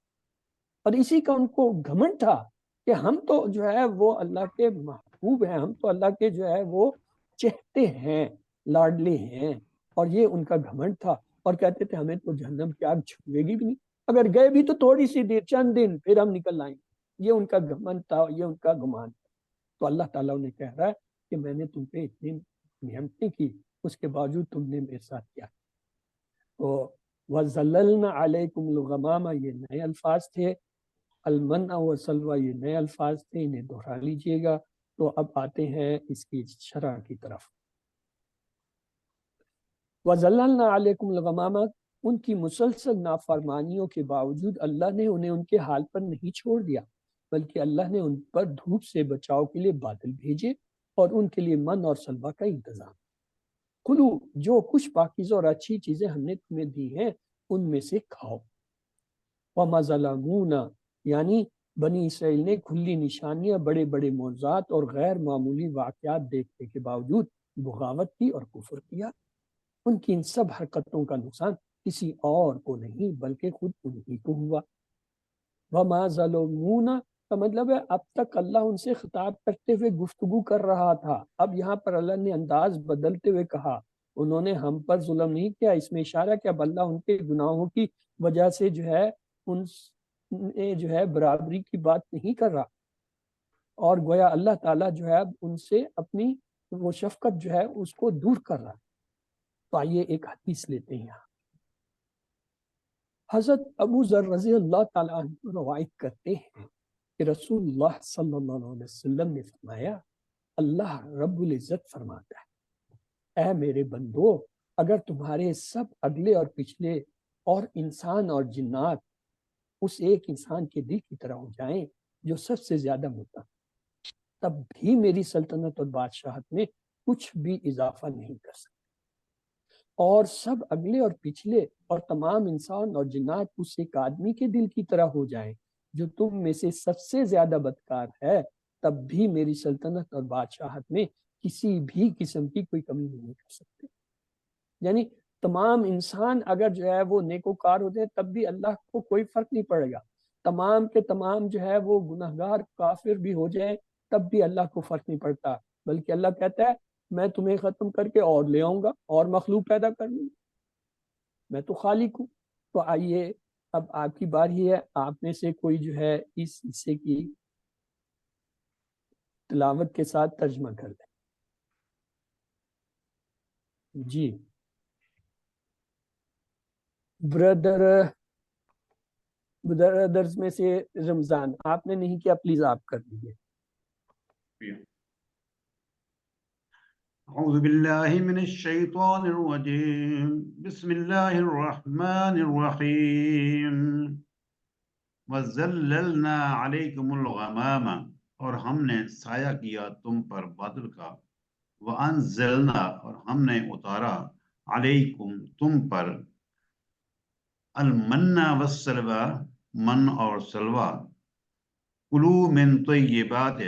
اور اسی کا ان کو گھمنڈ تھا کہ ہم تو جو ہے وہ اللہ کے محبوب ہیں، ہم تو اللہ کے جو ہے وہ چہتے ہیں، لاڈلے ہیں. اور یہ ان کا گھمنڈ تھا، اور کہتے تھے ہمیں تو جہنم کی آگ چھوئے گی بھی نہیں، اگر گئے بھی تو تھوڑی سی دیر، چند دن، پھر ہم نکل آئیں. یہ ان کا گھمنڈ تھا، یہ ان کا گمان تھا. تو اللہ تعالیٰ نے کہہ رہا ہے کہ میں نے تم پہ اتنی نعمتیں کی، اس کے باوجود تم نے میرے ساتھ کیا. تو وَظَلَّلْنَا عَلَيْكُمُ الْغَمَامَ یہ نئے الفاظ تھے، المن و سلوہ یہ نئے الفاظ تھے، انہیں دہرا لیجئے گا. تو اب آتے ہیں اس کی شرح کی طرف. وَظَلَّلْنَا عَلَيْكُمُ الْغَمَامَ ان کی مسلسل نافرمانیوں کے باوجود اللہ نے انہیں ان کے حال پر نہیں چھوڑ دیا، بلکہ اللہ نے ان پر دھوپ سے بچاؤ کے لیے بادل بھیجے اور ان کے لیے من اور سلوہ کا انتظام. کلو جو کچھ پاکیزہ اور اچھی چیزیں ہم نے تمہیں دی ہیں ان میں سے کھاؤ. وَمَا ظَلَمُونَا یعنی بنی اسرائیل نے کھلی نشانیاں، بڑے بڑے معجزات اور غیر معمولی واقعات دیکھنے کے باوجود بغاوت کی اور کفر کیا. ان کی ان سب حرکتوں کا نقصان کسی اور کو نہیں بلکہ خود انہی کو ہوا. وَمَا ظَلَمُونَا کا مطلب ہے اب تک اللہ ان سے خطاب کرتے ہوئے گفتگو کر رہا تھا، اب یہاں پر اللہ نے انداز بدلتے ہوئے کہا انہوں نے ہم پر ظلم نہیں کیا. اس میں اشارہ کہ اب اللہ ان کے گناہوں کی وجہ سے جو ہے ان جو ہے برابری کی بات نہیں کر رہا، اور گویا اللہ تعالیٰ جو ہے اب ان سے اپنی وہ شفقت جو ہے اس کو دور کر رہا. تو آئیے ایک حدیث لیتے ہیں. حضرت ابو ذر رضی اللہ تعالیٰ عنہ روایت کرتے ہیں کہ رسول اللہ صلی اللہ علیہ وسلم نے فرمایا، اللہ رب العزت فرماتا ہے اے میرے بندو، اگر تمہارے سب اگلے اور پچھلے اور انسان اور جنات اس ایک انسان کے دل کی طرح ہو جائیں جو سب سے زیادہ متقی، تب بھی میری سلطنت اور بادشاہت میں کچھ بھی اضافہ نہیں کر سکتے. اور سب اگلے اور پچھلے اور تمام انسان اور جنات اس ایک آدمی کے دل کی طرح ہو جائیں جو تم میں سے سب سے زیادہ بدکار ہے، تب بھی میری سلطنت اور بادشاہت میں کسی بھی قسم کی کوئی کمی نہیں کر سکتے۔ یعنی تمام انسان اگر جو ہے وہ نیکوکار ہو جائے تب بھی اللہ کو کوئی فرق نہیں پڑے گا، تمام کے تمام جو ہے وہ گناہگار کافر بھی ہو جائے تب بھی اللہ کو فرق نہیں پڑتا، بلکہ اللہ کہتا ہے میں تمہیں ختم کر کے اور لے آؤں گا اور مخلوق پیدا کر لوں گا، میں تو خالق ہوں۔ تو آئیے اب آپ کی باری ہے، آپ میں سے کوئی جو ہے اس حصے کی تلاوت کے ساتھ ترجمہ کر دیں۔ جی برادرز میں سے رمضان، آپ نے نہیں کیا، پلیز آپ کر دیجیے۔ اعوذ باللہ من الشیطان الرجیم، بسم اللہ الرحمن الرحیم۔ وَظَلَّلْنَا عَلَيْكُمُ الْغَمَامَ، اور ہم نے سایہ کیا تم پر بادل کا، وَأَنزَلْنَا، اور ہم نے اتارا، علیکم تم پر، المن والسلوى، من اور سلوى، کلوا من طیبات،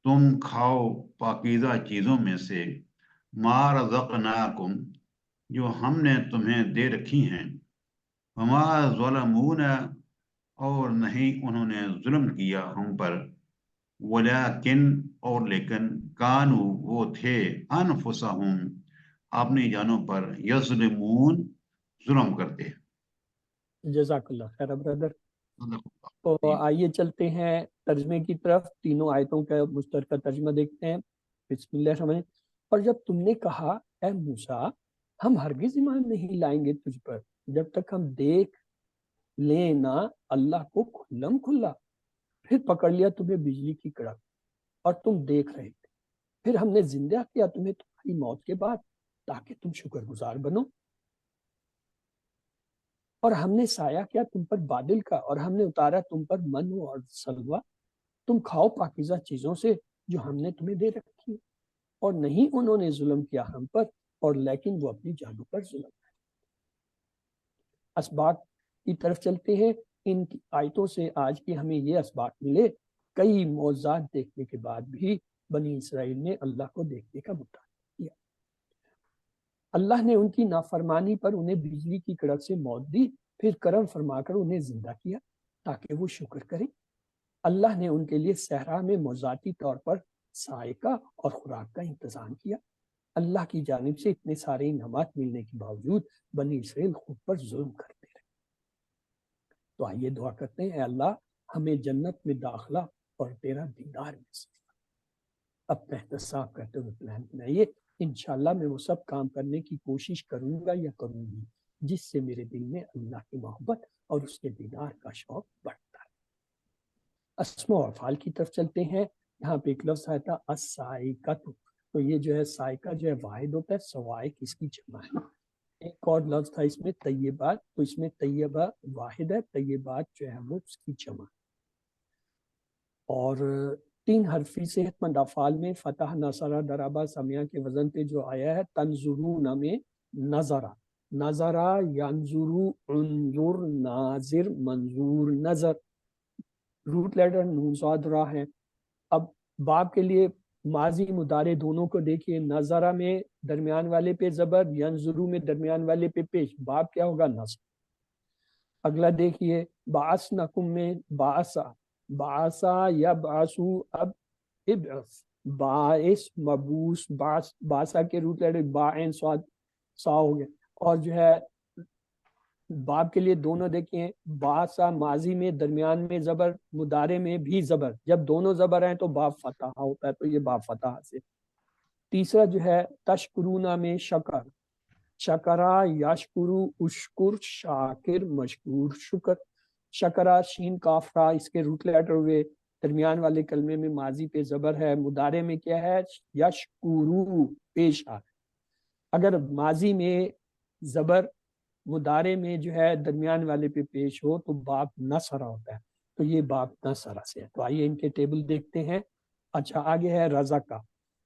تم کھاؤ پاکیزہ چیزوں میں سے، ما رزقناکم، جو ہم نے تمہیں دے رکھی ہیں، وما ظلمونا، اور نہیں انہوں نے ظلم کیا ہم پر، ولیکن، اور لیکن، کانو وہ تھے، انفسہم اپنی جانوں پر، یظلمون ظلم کرتے۔ جزاک اللہ خیر برادر۔ تو آئیے چلتے ہیں ترجمے کی طرف، تینوں آیتوں کا مشترکہ ترجمہ دیکھتے ہیں۔ بسم اللہ الرحمن الرحیم۔ اور جب تم نے کہا اے موسیٰ ہم ہرگز ایمان نہیں لائیں گے تجھ پر جب تک ہم دیکھ لیں نہ اللہ کو کھلم کھلا، پھر پکڑ لیا تمہیں بجلی کی کڑک اور تم دیکھ رہے تھے، پھر ہم نے زندہ کیا تمہیں تمہاری موت کے بعد تاکہ تم شکر گزار بنو، اور ہم نے سایہ کیا تم پر بادل کا، اور ہم نے اتارا تم پر من اور سلوہ، تم کھاؤ پاکیزہ چیزوں سے جو ہم نے تمہیں دے رکھی، اور نہیں انہوں نے ظلم کیا ہم پر، اور لیکن وہ اپنی جانوں پر ظلم ہے۔ اسباق کی طرف چلتے ہیں۔ ان آیتوں سے آج کی ہمیں یہ اسباق ملے، کئی معجزات دیکھنے کے بعد بھی بنی اسرائیل نے اللہ کو دیکھنے کا مطالبہ کیا۔ اللہ نے ان کی نافرمانی پر انہیں بجلی کی کڑک سے موت دی، پھر کرم فرما کر انہیں زندہ کیا تاکہ وہ شکر کریں۔ اللہ نے ان کے لیے صحرا میں موضوعاتی طور پر سائے کا اور خوراک کا انتظام کیا۔ اللہ کی جانب سے اتنے سارے انعامات ملنے کے باوجود بنی اسرائیل خود پر ظلم کرتے رہے۔ تو آئیے دعا کرتے ہیں، اے اللہ ہمیں جنت میں داخلہ اور تیرا دیدار نصیب۔ اپنا احتساب کرتے ہوئے پلان بنائیے، انشاءاللہ میں وہ سب کام کرنے کی کوشش کروں گا یا کروں گی جس سے میرے دل میں اللہ کی محبت اور اس کے دیدار کا شوق بڑھتا ہے۔ اسماء و افعال کی طرف چلتے ہیں۔ یہاں پہ ایک لفظ آیا تھا السائقۃ، تو یہ جو ہے سائقہ جو ہے واحد ہوتا ہے، سوائق اس کی جمع ہے۔ ایک اور لفظ تھا اس میں طیبات، تو اس میں طیبہ واحد ہے، طیبات جو ہے وہ اس کی جمع۔ اور 3 حرفی صحت مند افعال میں فتح، نصرہ، دربہ، سمیہ کے وزن پہ جو آیا ہے، تنظرون میں نظرہ، نظرہ، ینظرو، انظر، ناظر، منظور، نظر، روٹ لیٹر نون صاد را ہے۔ اب باب کے لیے ماضی مضارع دونوں کو دیکھیے، نظرہ میں درمیان والے پہ زبر، ینظرو میں درمیان والے پہ پیش، باب کیا ہوگا؟ نصب۔ اگلا دیکھیے بعثنکم میں بعثا، بعثا یبعثو، اب ابعث، باعث، مبعوث، بعثا کے روٹ لیٹر باعین صاد سا ہو گیا۔ اور جو ہے باب کے لیے دونوں دیکھیں، بعثا ماضی میں درمیان میں زبر، مضارع میں بھی زبر، جب دونوں زبر ہیں تو باب فتح ہوتا ہے، تو یہ باب فتح سے۔ تیسرا جو ہے تشکرونا میں شکر، شکرا، یشکرو، اشکر، شاکر، مشکور، شکر، شکرا، شین کاف را، اس کے روٹ لیٹر ہوئے، درمیان والے کلمے میں ماضی پہ زبر ہے، مضارع میں کیا ہے؟ یشکرو پیش آ۔ اگر ماضی میں زبر، مضارع میں جو ہے درمیان والے پہ پیش ہو تو باب نصرہ ہوتا ہے، تو یہ باب نصرہ سے ہے۔ تو آئیے ان کے ٹیبل دیکھتے ہیں۔ اچھا آگے ہے رزقہ،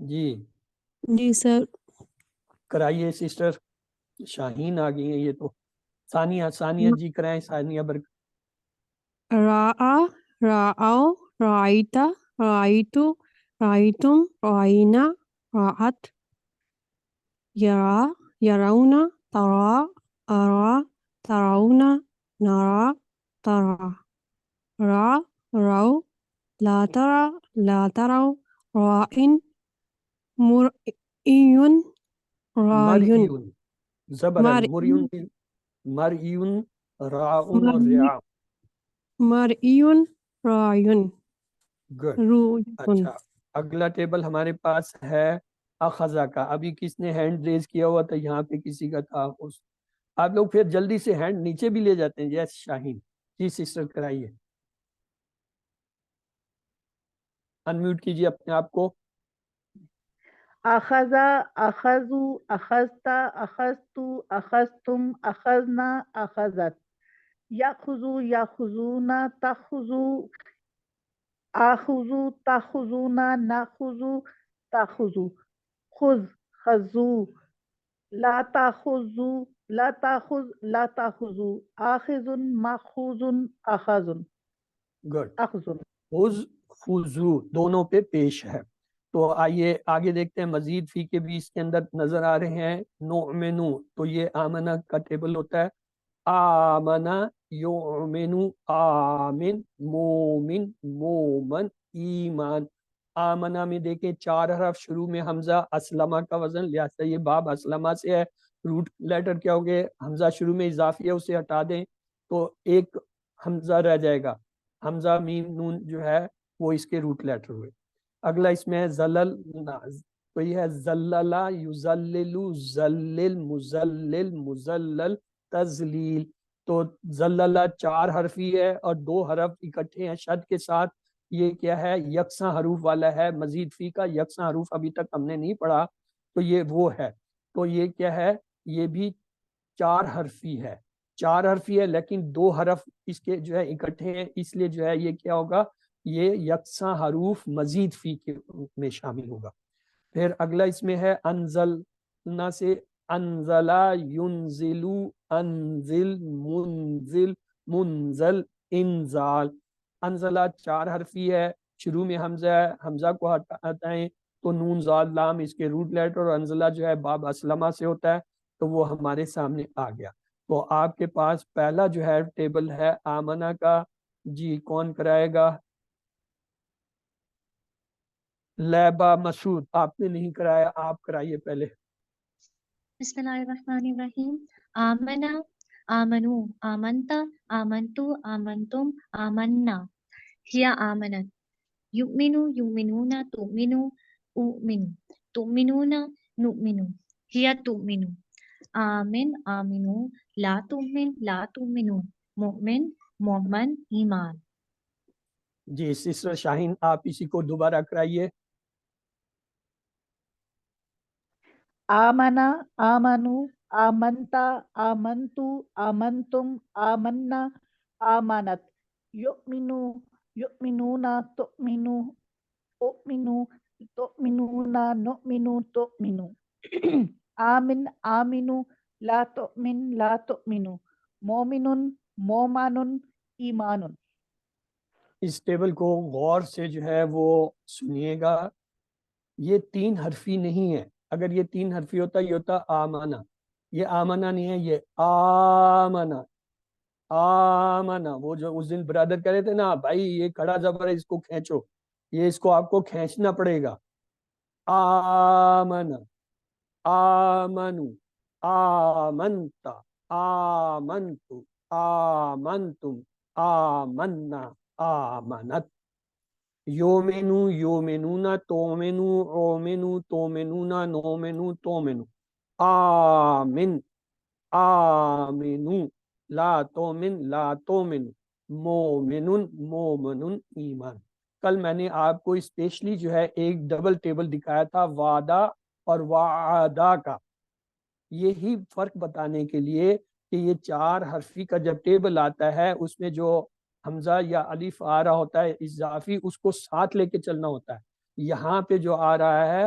جی جی سر. کرائیے سسٹر شاہین آ گئی ہیں یہ تو. ثانیہ جی کرائیں. ثانیہ برک. راآ راآو رأیتا رأیتو رأیتم رأینا رأت یرا یرونا ترا ارا ترونا نرا ترا را رو لا ترى لا تروا رائن مرئیون رایون مرئیون زبر المریون مرئیون راؤن اور رعا. مرئیون رایون گڈ. رویون. اچھا اگلا ٹیبل ہمارے پاس ہے اخذا کا. ابھی کس نے ہینڈ ریز کیا ہوا تھا؟ یہاں پہ کسی کا تھا. آپ لوگ پھر جلدی سے ہینڈ نیچے بھی لے جاتے ہیں. یس شاہین. جی سسٹر کرائیے. انمیوٹ کیجیے اپنے آپ کو. اخذ اخذوا اخذت اخذت اخذتم اخذنا اخذت یاخذ یاخذون تاخذوا آخذوا تاخذون ناخذ تاخذوا خذ خذوا لا تاخذوا لا تاخذ لا تاخذوا آخذ ماخوذ اخذ گڈ. اخذ. خذ خذو دونوں پہ پیش ہے. تو آئیے آگے دیکھتے ہیں. مزید فی کے بھی اس کے اندر نظر آ رہے ہیں. نؤمنو تو یہ آمنہ کا ٹیبل ہوتا ہے. آمنہ یؤمنو آمن مومن مومن ایمان. آمنہ میں دیکھیں 4 حرف شروع میں حمزہ اسلمہ کا وزن لہٰذا یہ باب اسلمہ سے ہے. روٹ لیٹر کیا ہوگے؟ حمزہ شروع میں اضافی ہے اسے ہٹا دیں تو ایک حمزہ رہ جائے گا. حمزہ میم نون جو ہے وہ اس کے روٹ لیٹر ہوئے. اگلا اس میں ہے زلل. تو یہ ہے زللا یزللو زلل مزلل مزلل تزلیل. تو زللا 4 حرفی ہے اور 2 حرف اکٹھے ہیں شد کے ساتھ. یہ کیا ہے؟ یکساں حروف والا ہے. مزید فی کا یکساں حروف ابھی تک ہم نے نہیں پڑھا تو یہ وہ ہے. تو یہ کیا ہے؟ یہ بھی 4 حرفی ہے. 4 حرفی ہے لیکن 2 حرف اس کے جو ہے اکٹھے ہیں اس لیے جو ہے یہ کیا ہوگا؟ یہ یکساں حروف مزید فی کے میں شامل ہوگا. پھر اگلا اس میں ہے انزلنا سے انزلا ینزلو انزل منزل منزل انزال. انزلہ 4 حرفی ہے. شروع میں حمزہ ہے. حمزہ کو ہٹائیں تو نون زال لام اس کے روٹ لیٹر. اور انزلہ جو ہے باب اسلمہ سے ہوتا ہے تو وہ ہمارے سامنے آ گیا. تو آپ کے پاس پہلا جو ہے ٹیبل ہے آمنہ کا. جی کون کرائے گا؟ لیبا مسعود. آپ نے نہیں کرایا, آپ کرائیے پہلے. بسم اللہ الرحمن الرحیم. آمنا آمنو آمنتا آمنتو آمنتم آمنا ہیا آمنت یؤمنو یؤمنون تؤمنو اؤمنو تؤمنون نؤمنو ہیا تؤمنو آمن آمنو لا تؤمن لا تؤمنو مؤمن مومن ایمان. جی سسٹر شاہین آپ اسی کو دوبارہ کرائیے. آمنا آمنو آمنتا آمنتو آمنتم آمنا آمنت یؤمنو یؤمنون تؤمنو اؤمنو تؤمنون نؤمنو تؤمنو آمن آمنو لا تؤمن لا تؤمنو مومن مومن ایمان. اس ٹیبل کو غور سے جو ہے وہ سنیے گا. یہ 3 حرفی نہیں ہے. اگر یہ 3 حرفی ہوتا یہ ہوتا آمنہ. یہ آمنہ نہیں ہے, یہ آمنہ. آمنہ وہ جو اس دن برادر کہہ رہے تھے نا بھائی یہ کھڑا زبر ہے اس کو کھینچو, یہ اس کو آپ کو کھینچنا پڑے گا. آمنہ آمنو آمنتا آمنتو آمنتم آمنا آمنت. یومنو یومنون تومنو اومنو تومنون نومنو تومنو آمن آمنو لا تومن لا تومن مومن مومن ایمان. کل میں نے آپ کو اسپیشلی جو ہے ایک ڈبل ٹیبل دکھایا تھا وعدہ اور وعدہ کا. یہی فرق بتانے کے لیے کہ یہ 4 حرفی کا جب ٹیبل آتا ہے اس میں جو حمزہ یا الف آ رہا ہوتا ہے اضافی اس کو ساتھ لے کے چلنا ہوتا ہے. یہاں پہ جو آ رہا ہے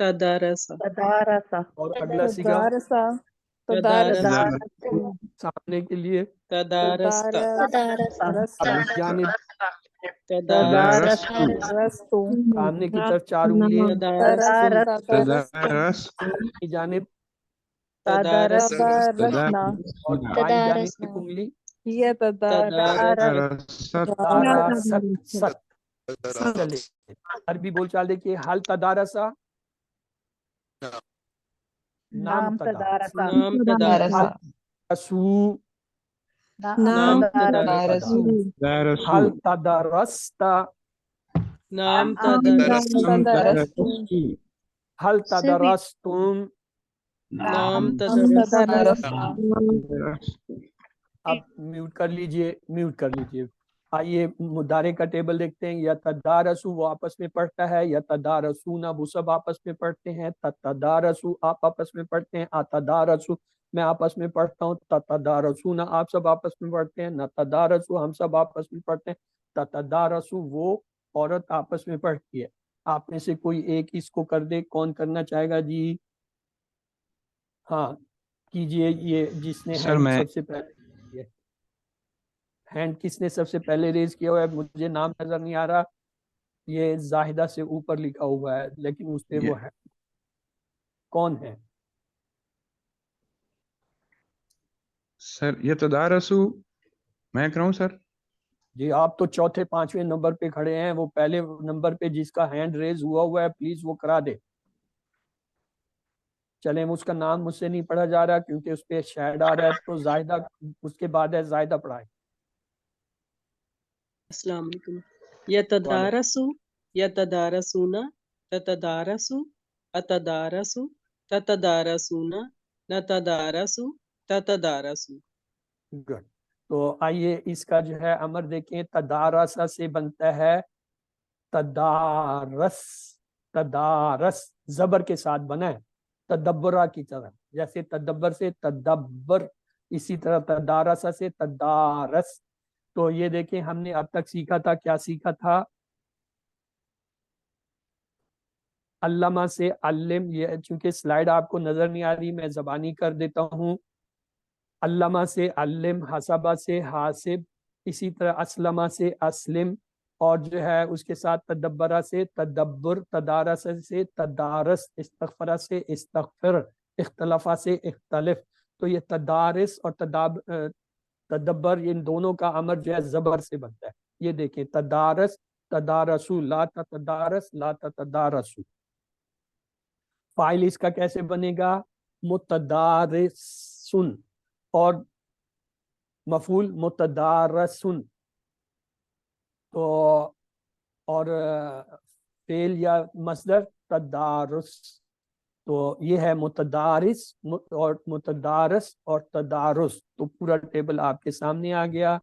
تدارس تدارس اور اگلا سیگا تدارس سامنے کے لیے تدارست اب جانب تدارس سامنے کی طرف 4 انگلیاں تدارس کی جانب تدارس اور بائیں جانب ایک انگلی تدارست تدارست چلے عربی بول چال دیکھیے حل تدارسا نام تدارس نام تدارس تدارسو نام تدارس حل تدارستا نام تدارس حل تدارستم نام تدارس اب میوٹ کر لیجئے آئیے مضارع کا ٹیبل دیکھتے ہیں. یا تدارسو وہ آپس میں پڑھتا ہے، یا تدارسونا وہ سب آپس میں پڑھتے ہیں، تدارسو آپ آپس میں پڑھتے ہیں، اتدارسو میں آپس میں پڑھتا ہوں، تدارسونا آپ سب آپس میں پڑھتے ہیں، نتدارسو ہم سب آپس میں پڑھتے ہیں، تدارسو وہ عورت آپس میں پڑھتی ہے. آپ میں سے کوئی ایک اس کو کر دے. کون کرنا چاہے گا جی؟ ہاں کیجئے. یہ جس نے سر میں سب سے پہلے ہینڈ کس نے سب سے پہلے ریز کیا ہوا ہے؟ مجھے نام نظر نہیں آ رہا، یہ زاہدہ سے اوپر لکھا ہوا ہے لیکن اس پہ وہ ہے. کون ہے؟ سر یہ تدارسو میں کراؤں سر؟ جی آپ تو چوتھے 5ویں نمبر پہ کھڑے ہیں. وہ پہلے نمبر پہ جس کا ہینڈ ریز ہوا ہے پلیز وہ کرا دے. چلیں اس کا نام مجھ سے نہیں پڑھا جا رہا کیونکہ اس پہ شیڈ آ رہا ہے، تو زاہدہ اس کے بعد ہے، زاہدہ پڑھائے. السلام علیکم. یتدارسو یتدارسونا تتدارسو اتدارسو تتدارسونا نتدارسو تتدارسو. گڈ. تو آئیے اس کا جو ہے امر دیکھیں. تدارسا سے بنتا ہے تدارس. تدارس زبر کے ساتھ بنا ہے تدبرہ کی طرح، جیسے تدبر سے تدبر، اسی طرح تدارسا سے تدارس. تو یہ دیکھیں ہم نے اب تک سیکھا تھا. کیا سیکھا تھا؟ علامہ سے علم. یہ چونکہ سلائیڈ آپ کو نظر نہیں آ رہی میں زبانی کر دیتا ہوں. علامہ سے علم، حسبہ سے حاسب، اسی طرح اسلمہ سے اسلم، اور جو ہے اس کے ساتھ تدبرہ سے تدبر، تدارس سے تدارس، استغفرہ سے استغفر، اختلافہ سے اختلف. تو یہ تدارس اور تدبر ان دونوں کا امر جو ہے زبر سے بنتا ہے. یہ دیکھیں تدارس تدارسو، لا تدارس لا تدارسو. فائل اس کا کیسے بنے گا؟ متدارسن، اور مفعول متدارسن. تو اور فعل یا مصدر تدارس. تو یہ ہے متدارس اور متدارس اور تدارس. تو پورا ٹیبل آپ کے سامنے آ گیا.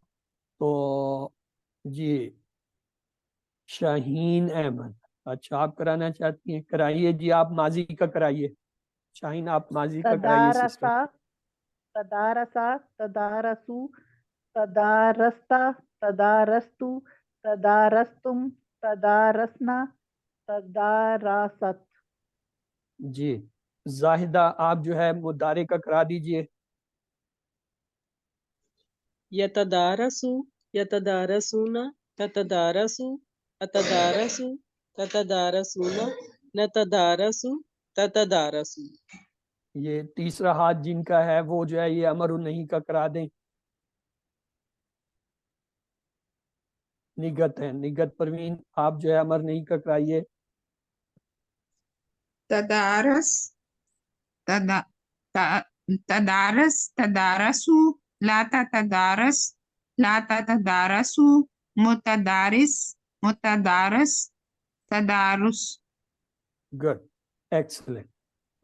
تو جی شاہین احمد، اچھا آپ کرانا چاہتی ہیں، کرائیے جی. آپ ماضی کا کرائیے. شاہین آپ ماضی کا کرائیے سسٹم. تدارسا تدارسو تدارستا تدارستو تدارستم تدارسنا تداراست. جی زاہدہ آپ جو ہے مضارع کا کرا دیجئے. یتدارسو یتدارسونا تتدارسو اتدارسو تتدارسونا نتدارسو تتدارسو. یہ تیسرا ہاتھ جن کا ہے وہ جو ہے یہ امر نہیں کا کرا دیں. نگت ہے، نگت پروین آپ جو ہے امر نہیں کا کرائیے. تدارس تدارس تدارسو لا تدارس لا تدارسو متدارس متدارس تدارس. Good, excellent.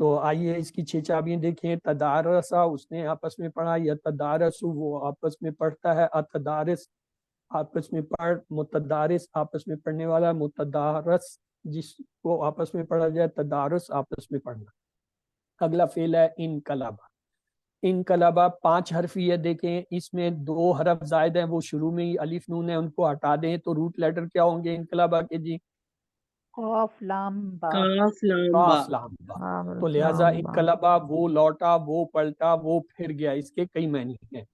تو آئیے اس کی 6 چابیاں دیکھیں. تدارسا اس نے آپس میں پڑھا، یا تدارسو وہ آپس میں پڑھتا ہے، اتدارس آپس میں پڑھ، متدارس آپس میں پڑھنے والا، متدارس جس کو آپس میں پڑھا جائے، تدارس آپس میں پڑھنا. اگلا فعل ہے انقلابہ. انقلابہ 5 حرفی ہے. دیکھیں اس میں 2 حرف زائد ہیں، وہ شروع میں ہی الف نون ہے، ان کو ہٹا دیں تو روٹ لیٹر کیا ہوں گے انقلابہ کے جی؟ قاف لام با کاف لام با کاف لام با. تو لہٰذا انقلبا وہ لوٹا، وہ پلٹا، وہ پھر گیا، اس کے کئی معنی ہیں.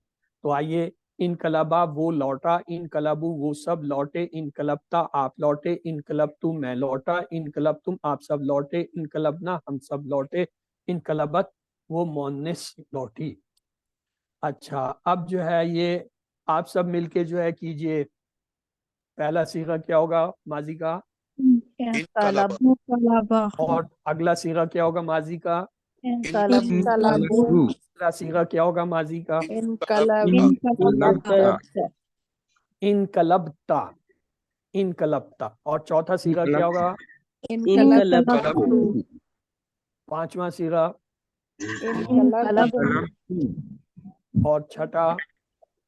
تو آئیے، انقلبا وہ لوٹا، انقلبو وہ سب لوٹے، انقلبتا آپ لوٹے، انقلبتو میں لوٹا، انقلبتم آپ سب لوٹے، انقلبنا ہم سب لوٹے، انقلبت وہ مؤنث لوٹی. اچھا، اب جو ہے یہ آپ سب مل کے جو ہے کیجئے. پہلا صیغہ کیا ہوگا ماضی کا؟ انقلب انقلبا اور اگلا صیغہ کیا ہوگا ماضی کا؟ انقلبو دوسرا صیغہ کیا ہوگا ماضی کا؟ انقلبا انقلبتا. انقلبتا. اور چوتھا صیغہ کیا ہوگا؟ انقلبتو پانچواں صیغہ انقلبتم اور چھٹا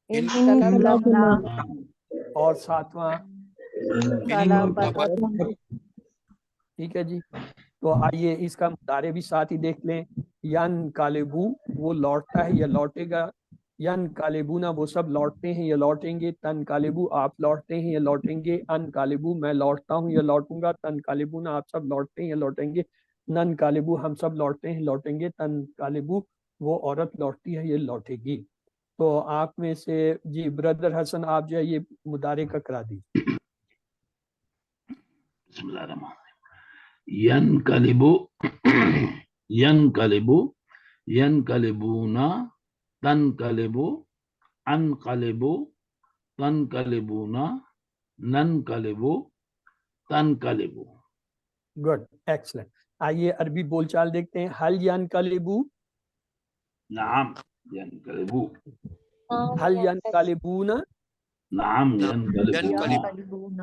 انقلبنا اور ساتواں. انقلبتم ٹھیک ہے جی. تو آئیے اس کا مضارع بھی ساتھ ہی دیکھ لیں. ینقلبو وہ لوٹتا ہے یا لوٹے گا، ینقلبونا وہ سب لوٹتے ہیں یا لوٹیں گے، تنقلبو آپ لوٹتے ہیں یا لوٹیں گے، انقلبو میں لوٹتا ہوں یا لوٹوں گا، تنقلبونا آپ سب لوٹتے ہیں یا لوٹیں گے، ننقلبو ہم سب لوٹتے ہیں لوٹیں گے، تنقلبو وہ عورت لوٹتی ہے یہ لوٹے گی. تو آپ میں سے جی بردر حسن آپ جو ہے یہ مضارع کا کرا دی. بسم اللہ الرحمن الرحیم. ینقلبو ینقلبو ینقلبونا تنقلبو انقلبو تنقلبونا ننقلبو تنقلبو. Good, excellent. آئیے عربی بول چال دیکھتے ہیں. حل ینقلبو، نعم ینقلبو، حل ینقلبون، نعم ینقلبونا، ينقلبون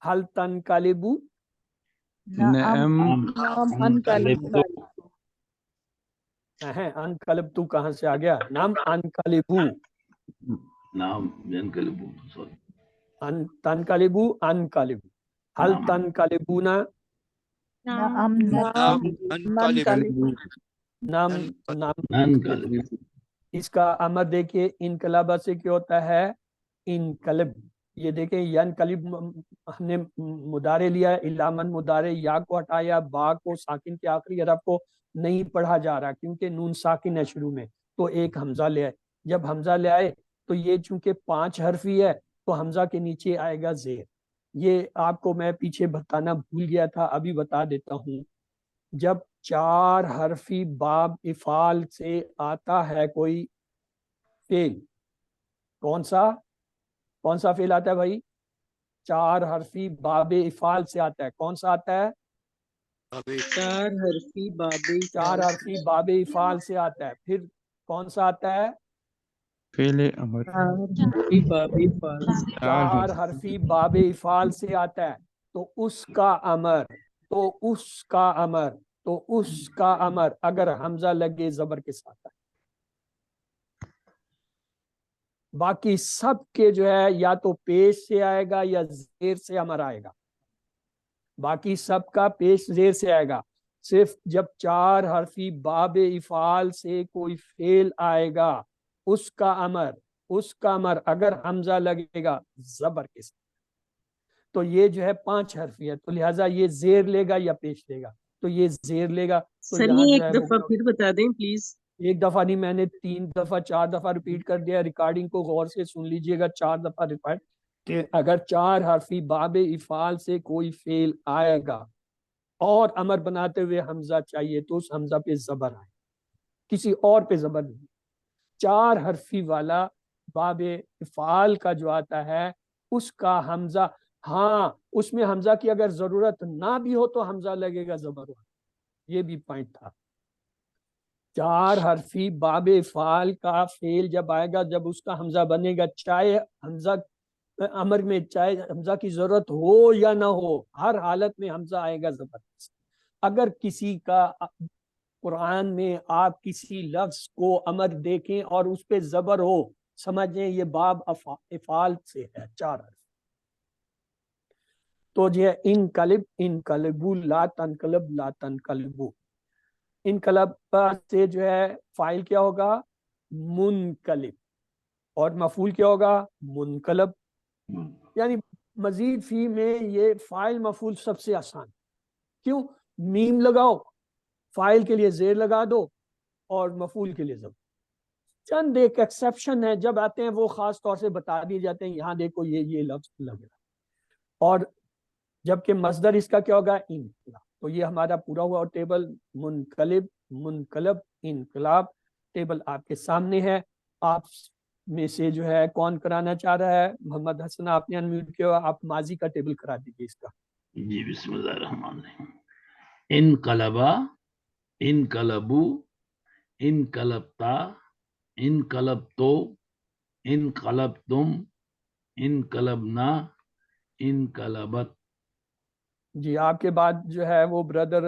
حل تنقلبو، نعم نعم نعم انقلبتم انقلبتو کہاں سے آ گیا؟ نام انقلبو، نعم ینقلبو، sorry. تنقلبو انقلبو. حل نعم. تنقلبون، نعم ننقلب نام نام. ننقلبو. اس کا امر دیکھیے انقلابہ سے کیا ہوتا ہے؟ انقلب. یہ دیکھیں ینقلب ہم نے مضارع لیا ہے، علامن مضارع، یا کو ہٹایا، با کو ساکن کے آخری حرف کو نہیں پڑھا جا رہا کیونکہ نون ساکن ہے شروع میں، تو ایک حمزہ لے آئے. جب حمزہ لے آئے تو یہ چونکہ 5 حرفی ہے تو حمزہ کے نیچے آئے گا زیر. یہ آپ کو میں پیچھے بتانا بھول گیا تھا، ابھی بتا دیتا ہوں. جب 4 حرفی باب افعال سے آتا ہے کوئی فعل، کون سا فعل آتا ہے بھائی؟ 4 حرفی باب افعال سے آتا ہے. کون سا آتا ہے؟ 4 حرفی بابی 4 حرفی باب افعال سے آتا ہے. پھر کون سا آتا ہے؟ فعل امر. حرفی بابی فارس 4 حرفی باب افعال سے آتا ہے. تو اس کا امر اگر حمزہ لگے زبر کے ساتھ ہے. باقی سب کے جو ہے یا تو پیش سے آئے گا یا زیر سے امر آئے گا. باقی سب کا پیش زیر سے آئے گا. صرف جب 4 حرفی باب افعال سے کوئی فعل آئے گا اس کا امر اگر حمزہ لگے گا زبر کے ساتھ تو یہ جو ہے 5 حرفی ہے، تو لہٰذا یہ زیر لے گا یا پیش لے گا؟ تو یہ زیر لے گا. تو سر یہاں یہ جو ہے ایک دفعہ پھر بتا دیں پلیز. ایک دفعہ نہیں، میں نے 3 دفعہ 4 دفعہ ریپیٹ کر دیا. ریکارڈنگ کو غور سے سن لیجئے گا 4 دفعہ ریپیٹ کہ اگر 4 حرفی باب افعال سے کوئی فعل آئے گا اور امر بناتے ہوئے حمزہ چاہیے تو اس حمزہ پہ زبر آئے، کسی اور پہ زبر نہیں. 4 حرفی والا باب افعال کا جو آتا ہے اس کا حمزہ، ہاں اس میں حمزہ کی اگر ضرورت نہ بھی ہو تو حمزہ لگے گا زبر. یہ بھی پوائنٹ تھا. 4 حرفی باب افعال کا فعل جب آئے گا، جب اس کا حمزہ بنے گا، چاہے حمزہ امر میں چاہے حمزہ کی ضرورت ہو یا نہ ہو، ہر حالت میں حمزہ آئے گا زبر. اگر کسی کا قرآن میں آپ کسی لفظ کو امر دیکھیں اور اس پہ زبر ہو، سمجھیں یہ باب افعال سے ہے. 4 حرف. تو جو ہے انقلب، انقلبو، لا تنقلب، لا تنقلبو. انقلب سے جو ہے فاعل کیا ہوگا؟ منقلب. اور مفعول کیا ہوگا؟ منقلب. یعنی مزید فی میں یہ فائل مفعول سب سے آسان. کیوں؟ میم لگاؤ، فائل کے لیے زیر لگا دو اور مفعول کے لیے ضم. چند ایک ایکسیپشن ہے جب آتے ہیں وہ خاص طور سے بتا دیے جاتے ہیں، یہاں دیکھو یہ لفظ لگ رہا. اور جبکہ مصدر اس کا کیا ہوگا؟ انقلاب. تو یہ ہمارا پورا ہوا ٹیبل. منقلب، منقلب، انقلاب ٹیبل آپ کے سامنے ہے. آپ میں سے جو ہے کون کرانا چاہ رہا ہے؟ محمد حسن آپ نے انمیوٹ کیا، آپ ماضی کا ٹیبل کرا دیجیے اس کا. جی بسم اللہ الرحمن الرحیم. انقلبا، انقلبو، انقلبتا، انقلبتو، انقلبتم، انقلبنا، انقلبت. جی آپ کے بعد جو ہے وہ بردر،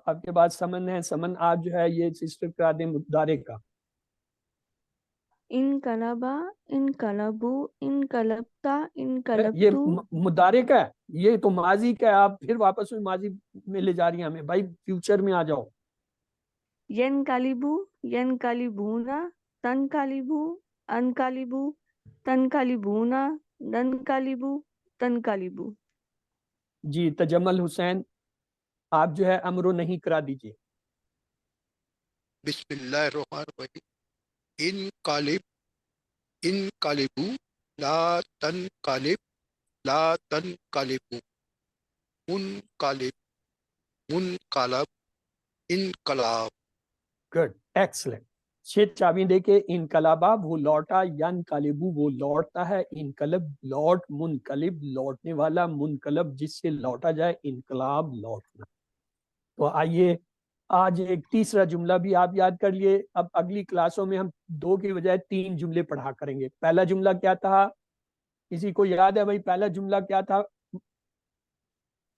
آپ کے بعد سمن ہے. سمن آپ جو ہے یہ سسٹر کرا دیں مدارے کا. انقلبا، انقلبو، انقلبتا، یہ انقلبتو. مدارے کا ہے، یہ تو ماضی کا ہے. آپ پھر واپس ماضی میں لے جا رہی ہیں ہمیں. بھائی فیوچر میں آ جاؤ. ینقلبو، ینقلبونا، تنقلبو، انقلبو، تنقلبونا، ننقلبو، تنقلبو. جی تجمل حسین آپ جو ہے امرو نہیں کرا دیجیے. بسم اللہ الرحمن الرحیم. انقلب، انقلبو، لا تنقلب، لا تنقلبو، منقلب، منقلب، انقلاب. Good, excellent. 6 چابی دے کے انقلابا وہ لوٹا، ینقلبو وہ لوٹتا ہے، انقلب لوٹ، منقلب لوٹنے والا، منقلب جس سے لوٹا جائے، انقلاب لوٹنا. تو آئیے آج ایک تیسرا جملہ بھی آپ یاد کر لیے. اب اگلی کلاسوں میں ہم 2 کی بجائے 3 جملے پڑھا کریں گے. پہلا جملہ کیا تھا؟ کسی کو یاد ہے بھائی پہلا جملہ کیا تھا؟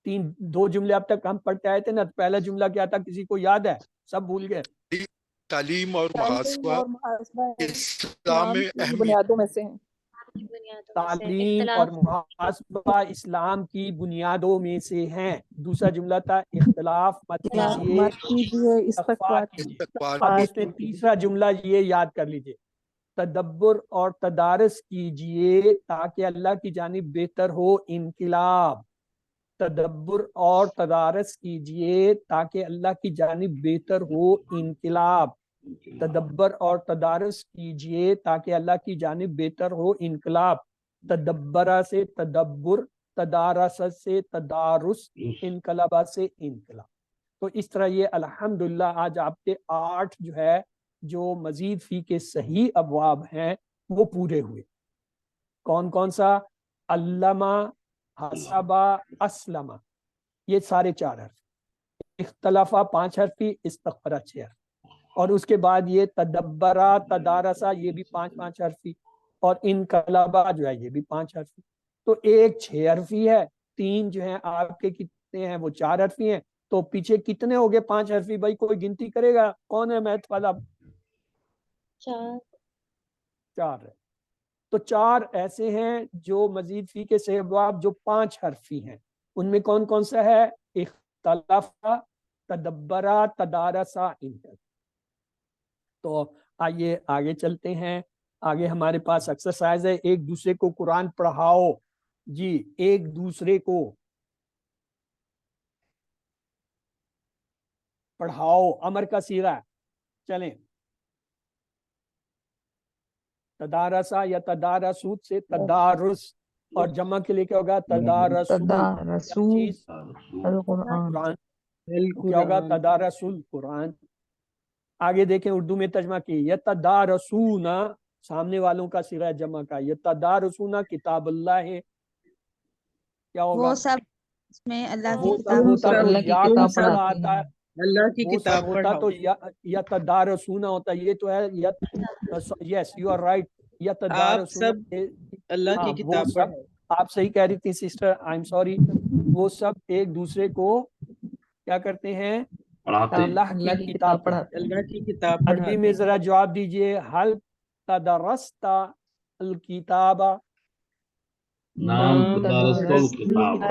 2 جملے اب تک ہم پڑھتے آئے تھے نا. پہلا جملہ کیا تھا؟ کسی کو یاد ہے؟ سب بھول گئے. تعلیم اور تعلیم محاسبہ اور محاسبہ اسلام میں کی اہمیت. بنیادوں میں سے ہیں. تعلیم اور محاسبہ اسلام کی بنیادوں میں سے ہیں. دوسرا جملہ تھا اختلاف مت کیجیے، مت کیجیے، استغفار استغفار کیجیے. استغفار اب پاک اس میں تیسرا جملہ یہ یاد کر لیجیے، تدبر اور تدارس کیجیے تاکہ اللہ کی جانب بہتر ہو انقلاب. تدبر اور تدارس کیجیے تاکہ اللہ کی جانب بہتر ہو انقلاب. تدبر اور تدارس کیجیے تاکہ اللہ کی جانب بہتر ہو انقلاب. تدبرہ سے تدبر، تدارس سے تدارس، انقلابہ سے انقلاب. تو اس طرح یہ الحمدللہ آج آپ کے 8 جو ہے جو مزید فی کے صحیح ابواب ہیں وہ پورے ہوئے. کون کون سا؟ علامہ، حسبہ، اسلمہ، یہ سارے 4 حرف. اختلافہ 5 حرفی، استغفرہ 6 حرف. اور اس کے بعد یہ تدبرہ، تدارسہ یہ بھی 5 حرفی. اور انقلابہ جو ہے یہ بھی 5 حرفی. تو ایک 6 حرفی ہے، 3 جو ہیں آپ کے کتنے ہیں وہ 4 حرفی ہیں. تو پیچھے کتنے ہو گئے 5 حرفی؟ بھائی کوئی گنتی کرے گا؟ کون ہے میتھ والا؟ 4 ہے. تو 4 ایسے ہیں جو مزید فی کے صحیح ابواب جو 5 حرفی ہیں. ان میں کون کون سا ہے؟ اختلافہ، تدبرہ، تدارسہ، انقلاب. تو آئیے آگے چلتے ہیں. آگے ہمارے پاس ایکسرسائز ہے، ایک دوسرے کو قرآن پڑھاؤ. جی ایک دوسرے کو پڑھاؤ، امر کا صیغہ ہے. چلیں، تدارسا یا تدارسوت سے تدارس، اور جمع کے لیے کیا ہوگا؟ تدارسو. تدارسو چیز القرآن. قرآن. کیا ہوگا؟ تدارسول قرآن. آگے دیکھیں اردو میں ترجمہ کی، یتدارسون سامنے والوں کا صیغہ جمع کا، یتدارسون کتاب اللہ ہے. کیا ہوگا؟ وہ سب اس میں اللہ کی وہ کتاب ہوتا تو اللہ کی یا کتاب کچھ پڑھاتے آتا ہے، اللہ کی وہ سب کتاب ہوتا پڑھاؤ. تو یتدارسون ہوتا. یہ تو ہے یس یو آر رائٹ، آپ یتدارسون. سب اللہ کی ہاں وہ کتاب سب پڑھاؤ. آپ صحیح کہہ رہی تھی سسٹر، آئی ایم سوری. وہ سب ایک دوسرے کو کیا کرتے ہیں؟ پڑھاتے ہیں. اللہ کی کتاب پڑھاتے ہیں. اللہ کی کتاب عربی پڑھاتے میں ہیں. ذرا جواب دیجئے، حل تدرست الکتاب؟ نام تدارست الکتاب.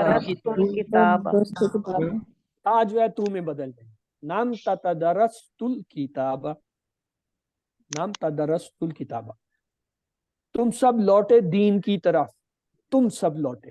الکتاب. تا جو ہے تو میں بدل دیں، نام تدرست الکتاب، نام تدرست الکتاب. تم سب لوٹے دین کی طرف، تم سب لوٹے.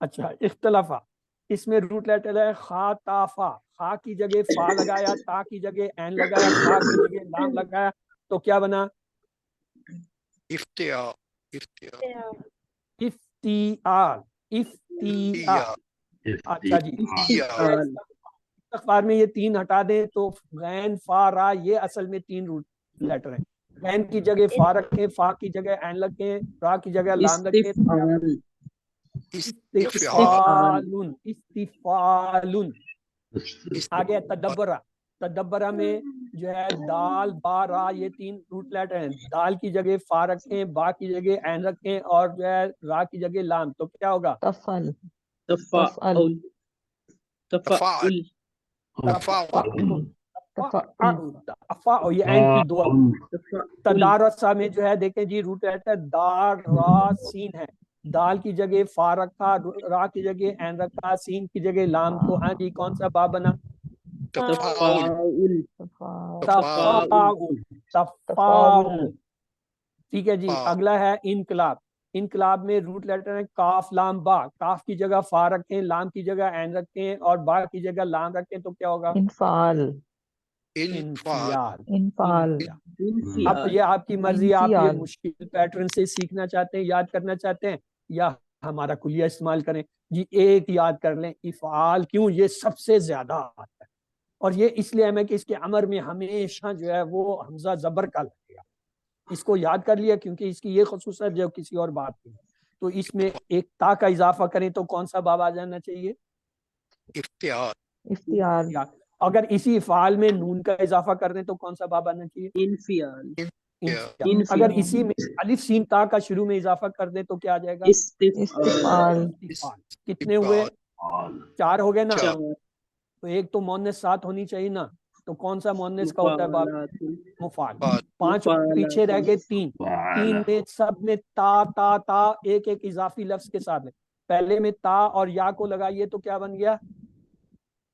اچھا اختلافا اس میں روٹ لیٹر ہے خا تافا، خا کی جگہ فا لگایا، تا کی جگہ این لگایا، فا کی جگہ لام لگایا، تو کیا بنا؟ افتیاء افتیاء افتیال، افتیال۔ اچھا جی، استفعال استغفار میں یہ تین ہٹا دیں تو غین فا را یہ اصل میں تین روٹ لیٹر ہیں۔ غین کی جگہ فا رکھیں، فا کی جگہ این رکھیں، را کی جگہ لام رکھیں، استفعال استفعال، استفعال۔ آگے تدبرہ، تدبرہ میں جو ہے دال با را یہ تین روٹ لیٹر ہیں، دال کی جگہ فا رکھیں، با کی جگہ این رکھیں اور جو ہے را کی جگہ لام، تو کیا ہوگا؟ تفعل تفاعل تفاعل تفاعل، یہ این کی دو تدارسہ میں جو ہے دیکھیں جی روٹ لیٹر دار را سین ہے، دال کی جگہ فا رکھا، را کی جگہ این رکھا، سین کی جگہ لام، تو ہاں جی کون سا باب بنا؟ تفاعل تفاعل، تفاعل۔ ٹھیک ہے جی، اگلا ہے انقلاب۔ انقلاب میں روٹ لیٹر ہیں کاف لام با، کاف کی جگہ فا رکھیں، لام کی جگہ این رکھیں اور با کی جگہ لام رکھیں، تو کیا ہوگا؟ انفعال انفیال، انفعال اب یہ آپ کی مرضی، آپ یہ انفعال مشکل پیٹرن سے سیکھنا چاہتے ہیں، یاد کرنا چاہتے ہیں، یا ہمارا کلیہ استعمال کریں جی۔ ایک یاد کر لیں، افعال کیوں یہ سب سے زیادہ آتا ہے، اور یہ اس لیے ہے کہ اس کے امر میں ہمیشہ جو ہے وہ حمزہ زبر کا لگے گا، اس کو یاد کر لیا کیونکہ اس کی یہ خصوصیت جو کسی اور بات کی، تو اس میں ایک تا کا اضافہ کریں تو کون سا باب آ جانا چاہیے؟ افتیاء افتعال اگر اسی افعال میں نون کا اضافہ کر دیں تو کون سا باب آنا چاہیے؟ انفعال انفعال۔ اگر اسی میں الف سین تا کا شروع میں اضافہ کر دیں تو کیا آ جائے گا؟ استفعال استفعال۔ کتنے ہوئے؟ چار ہو گئے نا، چار تو ایک تو مؤنث ساتھ ہونی چاہیے نا، تو کون سا مؤنث کا ہوتا ہے باب؟ مفعال۔ پانچ پیچھے رہ گئے تین، تین میں سب میں تا تا تا ایک ایک اضافی لفظ کے ساتھ ہے، پہلے میں تا اور یا کو لگائیے تو کیا بن گیا؟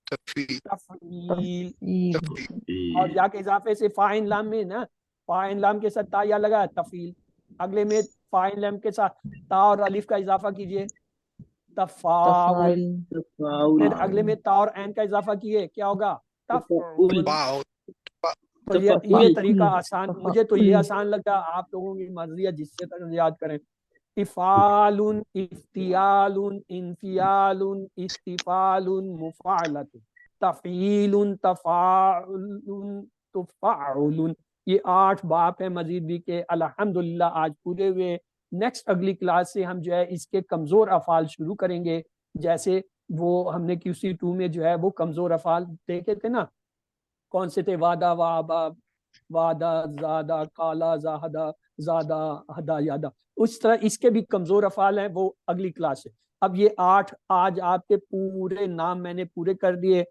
تفعیل تفعیل۔ اور یا کے اضافے سے فاعل لام میں نا، فاعل لام کے ساتھ تا یا لگا تفعیل، اگلے میں فاعل لام کے ساتھ تا اور الف کا اضافہ کیجئے تفاعل، پھر اگلے میں تا اور عین کا اضافہ کیے کیا ہوگا؟ تفعول۔ باء تو یہ طریقہ آسان، مجھے تو یہ آسان لگا، آپ لوگوں کی مرضی ہے جس سے یاد کریں۔ افعال، افتیال، انفیال، استفعال، مفاعلۃ، تفعیل، تفاعل، تفاعل۔ یہ 8 باب ہیں مزید بھی کہ الحمدللہ آج پورے ہوئے۔ نیکسٹ اگلی کلاس سے ہم جو ہے اس کے کمزور افعال شروع کریں گے، جیسے وہ ہم نے QC2 میں جو ہے وہ کمزور افعال دیکھے تھے نا، کون سے تھے؟ وعدہ، وعبا، وعدہ، زادہ، کالا، زاہدہ، زادہ، ہدا، یادہ۔ اس طرح اس کے بھی کمزور افعال ہیں، وہ اگلی کلاس ہے۔ اب یہ 8 آج آپ کے پورے نام میں نے پورے کر دیے،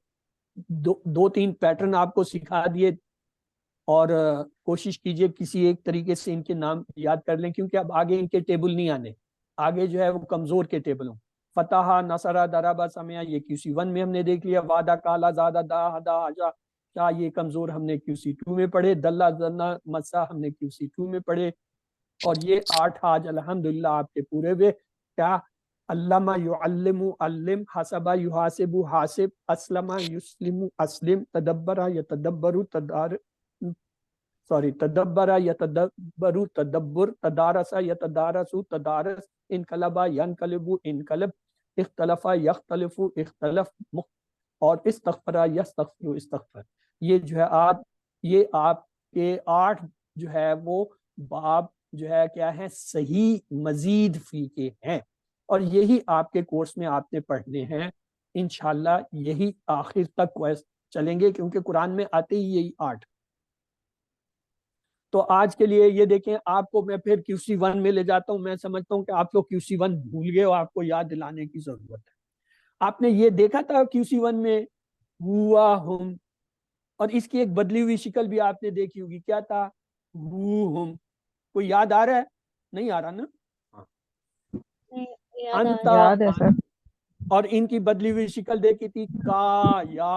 2-3 پیٹرن آپ کو سکھا دیے، اور کوشش کیجئے کسی ایک طریقے سے ان کے نام یاد کر لیں، کیونکہ اب آگے ان کے ٹیبل نہیں آنے، آگے جو ہے وہ کمزور کے ٹیبل ہوں۔ فتح، نصرہ، دربہ، سمعہ یہ QC1 میں ہم نے دیکھ لیا، وعدہ، کالا، زادہ، دا، ہدا، حجا، کیا یہ کمزور ہم نے QC2 میں پڑھے، دلہ، ذنہ، مسا ہم نے QC2 میں پڑھے، اور یہ 8 آج الحمدللہ آپ کے پورے ہوئے۔ کیا؟ علمہ یعلم علم، حسبہ یحاسب حاسب، اسلمہ یسلم اسلم، تدبرہ یتدبر تدبرہ یتدبر تدبر، تدارسہ یتدارس تدارس، انقلبہ ینقلب انقلب، اختلفہ یختلف اختلف، اور استغفرہ یستغفر استغفر۔ یہ جو ہے آپ کے 8 جو ہے وہ باب جو ہے کیا ہے؟ صحیح مزید فی کے ہیں، اور یہی آپ کے کورس میں آپ نے پڑھنے ہیں انشاءاللہ، یہی آخر تک چلیں گے کیونکہ قرآن میں آتے ہی یہی 8۔ تو آج کے لیے یہ دیکھیں، آپ کو میں پھر QC1 میں لے جاتا ہوں۔ میں سمجھتا ہوں کہ آپ لوگ QC1 بھول گئے اور آپ کو یاد دلانے کی ضرورت ہے۔ آپ نے یہ دیکھا تھا QC1 میں ہوا ہم، اور اس کی ایک بدلی ہوئی شکل بھی آپ نے دیکھی ہوگی، کیا تھا؟ ہو ہم۔ کوئی یاد آ رہا ہے؟ نہیں آ رہا نا؟ انتا، یاد ہے سر۔ اور ان کی بدلی ہوئی شکل دیکھی تھی کا یا،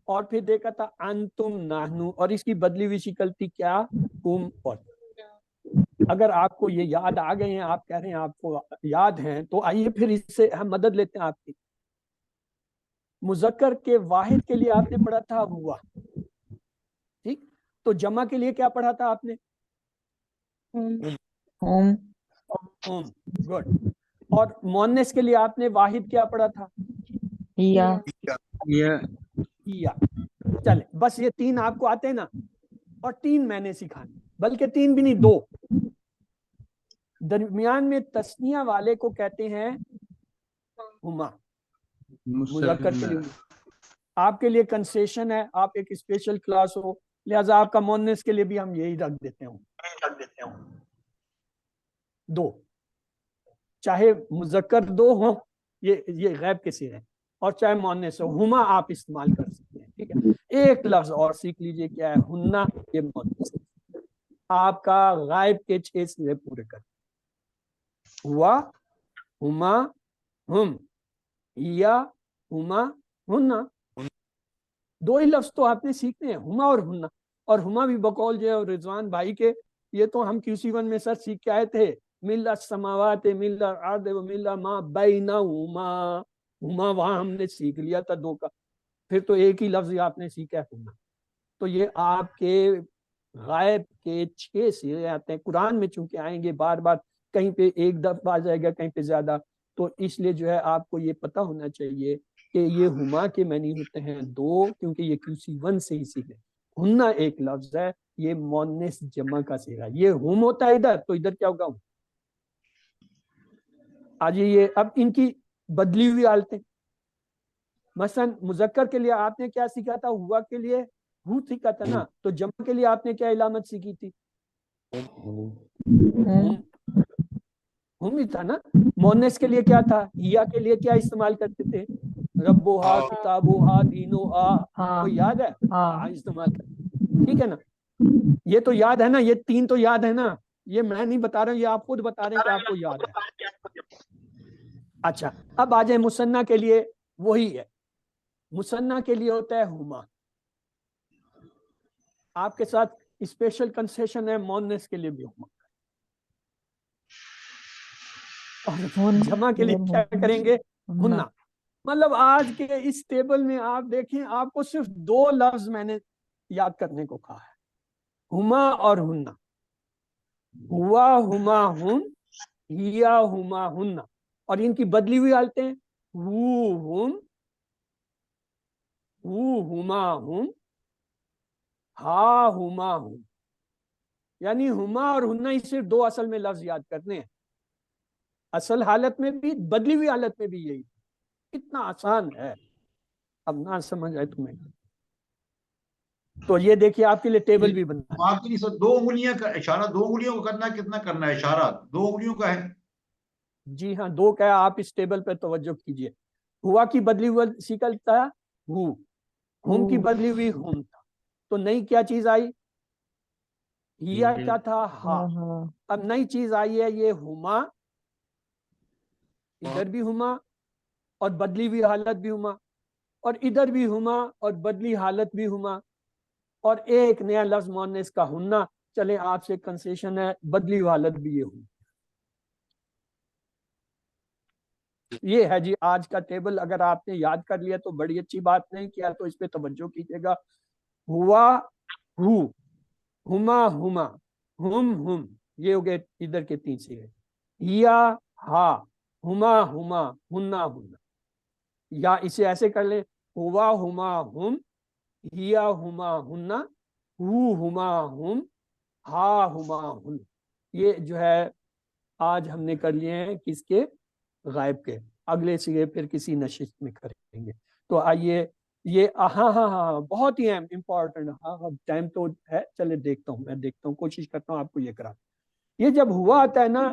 اور پھر دیکھا تھا انتم نحنو، اور اس کی بدلی ہوئی شکل تھی کیا؟ کم اور اگر آپ کو یہ یاد آ گئے ہیں، آپ کہہ رہے ہیں آپ کو یاد ہیں، تو آئیے پھر اس سے ہم مدد لیتے ہیں آپ کی. مذکر کے واحد کے لیے آپ نے پڑھا تھا ہوا، ٹھیک. تو جمع کے لیے کیا پڑھا تھا آپ نے؟ گڈ. اور مؤنث کے لیے آپ نے واحد کیا پڑھا تھا؟ یا. چلے بس یہ 3 آپ کو آتے ہیں نا، اور 3 میں نے سکھانے، بلکہ 3 بھی نہیں 2. درمیان میں تثنیہ والے کو کہتے ہیں ہما. مذکر کے لیے آپ کے لیے کنسیشن ہے، آپ ایک اسپیشل کلاس ہو، لہذا آپ کا مؤنث کے لیے بھی ہم یہی رکھ دیتے ہوں 2. چاہے مذکر 2 ہوں، یہ غیب کے صیغے، اور چاہے مؤنث ہو، ہما آپ استعمال کر سکتے ہیں. ٹھیک ہے. ایک لفظ اور سیکھ لیجئے، کیا ہے؟ ہننا. یہ مؤنث آپ کا غائب کے 6 صیغے پورے کر. ہوا، ہما، ہم، یا، ہما، ہننا. 2 ہی لفظ تو آپ نے سیکھنے ہیں، ہما اور ہننا. اور ہما بھی بقول جو ہے رضوان بھائی کے، یہ تو ہم QC1 میں سر سیکھ کے آئے تھے. مل السماوات مل الارض ومل ما بینہما. ہما وہاں ہم نے سیکھ لیا تھا 2 کا. پھر تو ایک ہی لفظ آپ نے سیکھا ہے ہما. تو یہ آپ کے غائب کے 6 صیغے آتے ہیں. قرآن میں چونکہ آئیں گے بار بار، کہیں پہ ایک دفعہ آ جائے گا، کہیں پہ زیادہ، تو اس لیے جو ہے آپ کو یہ پتہ ہونا چاہیے کہ یہ ہما کے معنی ہوتے ہیں 2، کیونکہ یہ QC1 سے ہی سیکھے. ہننا ایک لفظ ہے، یہ مؤنث جمع کا صیغہ. یہ ہم ہوتا ہے ادھر، تو ادھر کیا ہوگا؟ آج یہ اب ان کی بدلی ہوئی حالتیں. مثلا مذکر کے لیے آپ نے کیا سیکھا تھا؟ ہوا کے لیے ہو سیکھا تھا نا. تو جمع کے لیے آپ نے کیا علامت سیکھی تھی؟ ہم ہی تھا نا. مؤنث کے لیے کیا تھا؟ ہیا کے لیے کیا استعمال کرتے تھے؟ ربوہا، کتابوہا، دینوہا. کوئی یاد ہے؟ استعمال کرتے. ٹھیک ہے نا. یہ تو یاد ہے نا، یہ 3 تو یاد ہے نا. یہ میں نہیں بتا رہا ہوں، یہ آپ خود بتا رہے ہیں کہ آپ کو یاد ہے. اچھا، اب آ جائیں مثنیٰ کے لیے. وہی ہے، مثنیٰ کے لیے ہوتا ہے ہما. آپ کے ساتھ اسپیشل کنسیشن ہے، مؤنث کے لیے بھی ہما. اور جمع کے لیے کیا کریں گے؟ ہننا. مطلب آج کے اس ٹیبل میں آپ دیکھیں، آپ کو صرف 2 لفظ میں نے یاد کرنے کو کہا ہے، ہما اور ہننا. ہوا، ہما، ہم، ہیا، ہما، ہننا. اور ان کی بدلی ہوئی حالتیں ہم، ہما، ہم، ہا، ہما، ہم. یعنی ہما اور ہننا ہی صرف 2 اصل میں لفظ یاد کرنے ہیں. اصل حالت میں بھی، بدلی ہوئی حالت میں بھی یہی. کتنا آسان ہے. اب نہ سمجھ آئے تمہیں تو یہ دیکھیے آپ کے لیے ٹیبل بھی بنتا ہے. آپ کے لیے 2 انگلیاں کا اشارہ، 2 انگلیوں کو کرنا ہے. کتنا کرنا ہے اشارہ؟ 2 انگلیوں کا ہے. جی ہاں، 2 کا ہے. آپ اس ٹیبل پہ توجہ کیجئے. ہوا کی بدلی ہوئی سیکل تھا ہو، ہم کی بدلی ہوئی ہم تھا. تو نئی کیا چیز آئی؟ ہیا کیا تھا؟ ہا. اب نئی چیز آئی ہے یہ ہما. ادھر بھی ہما اور بدلی ہوئی حالت بھی ہما، اور ادھر بھی ہما اور بدلی حالت بھی ہما، اور ایک نیا لفظ مؤنث کا ہننا. چلیں آپ سے کنسیشن ہے، بدلی ہوئی حالت بھی یہ ہوں. یہ ہے جی آج کا ٹیبل. اگر آپ نے یاد کر لیا تو بڑی اچھی بات، نہیں کیا تو اس پہ توجہ کیجیے گا. ہوا، ہو، ہما، ہما، ہم، یہ ہو گئے ادھر کے 3 صیغے. ہیا، ہا، ہما، ہما، ہننا، ہننا. یا اسے ایسے کر لیں، ہوا، ہما، ہم، ہیا، ہما، ہننا، ہما، ہم، ہا، ہما، ہن. یہ جو ہے آج ہم نے کر لیے ہیں کس کے؟ غائب کے. اگلے صیغے پھر کسی نشست میں کریں گے. تو آئیے یہ ہاں بہت ہی امپورٹنٹ. ہاں ٹائم تو ہے، چلے دیکھتا ہوں، میں دیکھتا ہوں، کوشش کرتا ہوں آپ کو یہ کرا. یہ جب ہوا آتا ہے نا،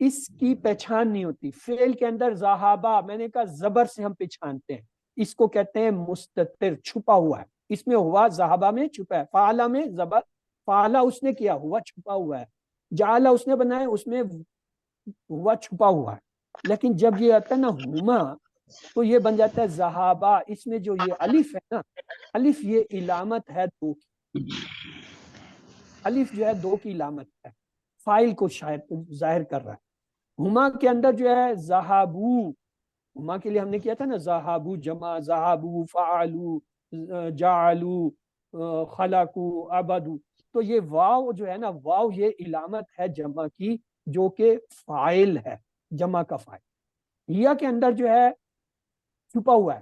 اس کی پہچان نہیں ہوتی. فعل کے اندر ذہابہ، میں نے کہا زبر سے ہم پہچانتے ہیں. اس کو کہتے ہیں مستتر، چھپا ہوا ہے. اس میں ہوا ذہابہ میں چھپا ہے. فعلا میں زبر، فعلا اس نے کیا، ہوا چھپا ہوا ہے. جعلا اس نے بنایا، اس میں ہوا چھپا ہوا ہے. لیکن جب یہ آتا ہے نا ہما، تو یہ بن جاتا ہے ذہابہ. اس میں جو یہ الف ہے نا، الف یہ علامت ہے 2 کی. الف جو ہے 2 کی علامت ہے. فائل کو ظاہر کر رہا ہے۔ ہما کے اندر جو ہے ذہابو، ہما کے لیے ہم نے کیا تھا نا ذہابو جمع، ذہابو فعلو جعلو خلقو عبدو، تو یہ واو جو ہے نا، واو یہ علامت ہے جمع کی جو کہ فاعل ہے، جمع کا فاعل۔ ہیا کے اندر جو ہے چھپا ہوا ہے،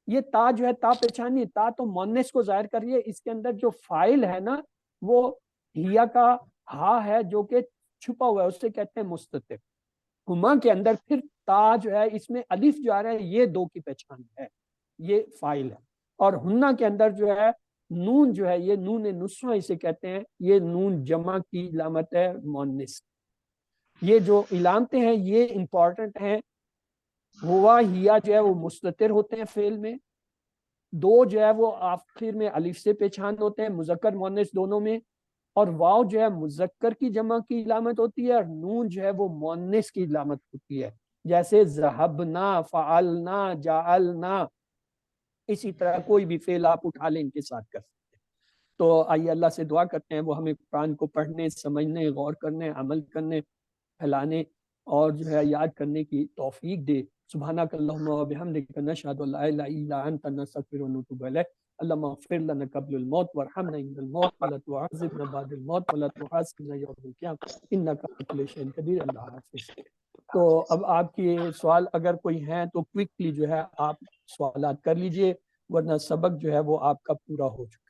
یہ تا جو ہے تا پہچانی، تا تو مؤنث کو ظاہر کر رہی ہے، اس کے اندر جو فاعل ہے نا وہ ہیا کا ہا ہے جو کہ چھپا ہوا ہے، اس سے کہتے ہیں مستتر۔ ہما کے اندر پھر تا جو ہے اس میں الف جو آ رہا ہے یہ دو کی پہچان ہے، یہ فاعل ہے۔ اور ہنہ کے اندر جو ہے نون جو ہے یہ نون نسوہ اسے کہتے ہیں، یہ نون جمع کی علامت ہے مؤنث۔ یہ جو علامتیں ہیں یہ امپورٹنٹ ہیں۔ ہوا ہیا جو ہے وہ مستتر ہوتے ہیں فعل میں، دو جو ہے وہ آخر میں الف سے پہچان ہوتے ہیں مذکر مؤنث دونوں میں، اور واو جو ہے مذکر کی جمع کی علامت ہوتی ہے، اور نون جو ہے وہ مؤنث کی علامت ہوتی ہے، جیسے ذہبنا، فعلنا، جعلنا۔ اسی طرح کوئی بھی فعل آپ اٹھا لیں ان کے ساتھ کر سکتے ہیں۔ تو آئیے اللہ سے دعا کرتے ہیں وہ ہمیں قرآن کو پڑھنے، سمجھنے، غور کرنے، عمل کرنے، پھیلانے اور جو ہے یاد کرنے کی توفیق دے۔ سبحانک اللہم و بحمدک نشہد ان لا الہ الا انت نستغفرک ونتوب الیک۔ اللہم اغفر لنا قبل الموت وارحمنا عند الموت ولا تعذبنا بعد الموت ولا تحاسبنا یوم القیامہ انک علی کل شیء قدیر۔ اللہ حافظ۔ تو اب آپ کی سوال اگر کوئی ہیں تو کوئکلی جو ہے آپ سوالات کر لیجئے، ورنہ سبق جو ہے وہ آپ کا پورا ہو چکا ہے۔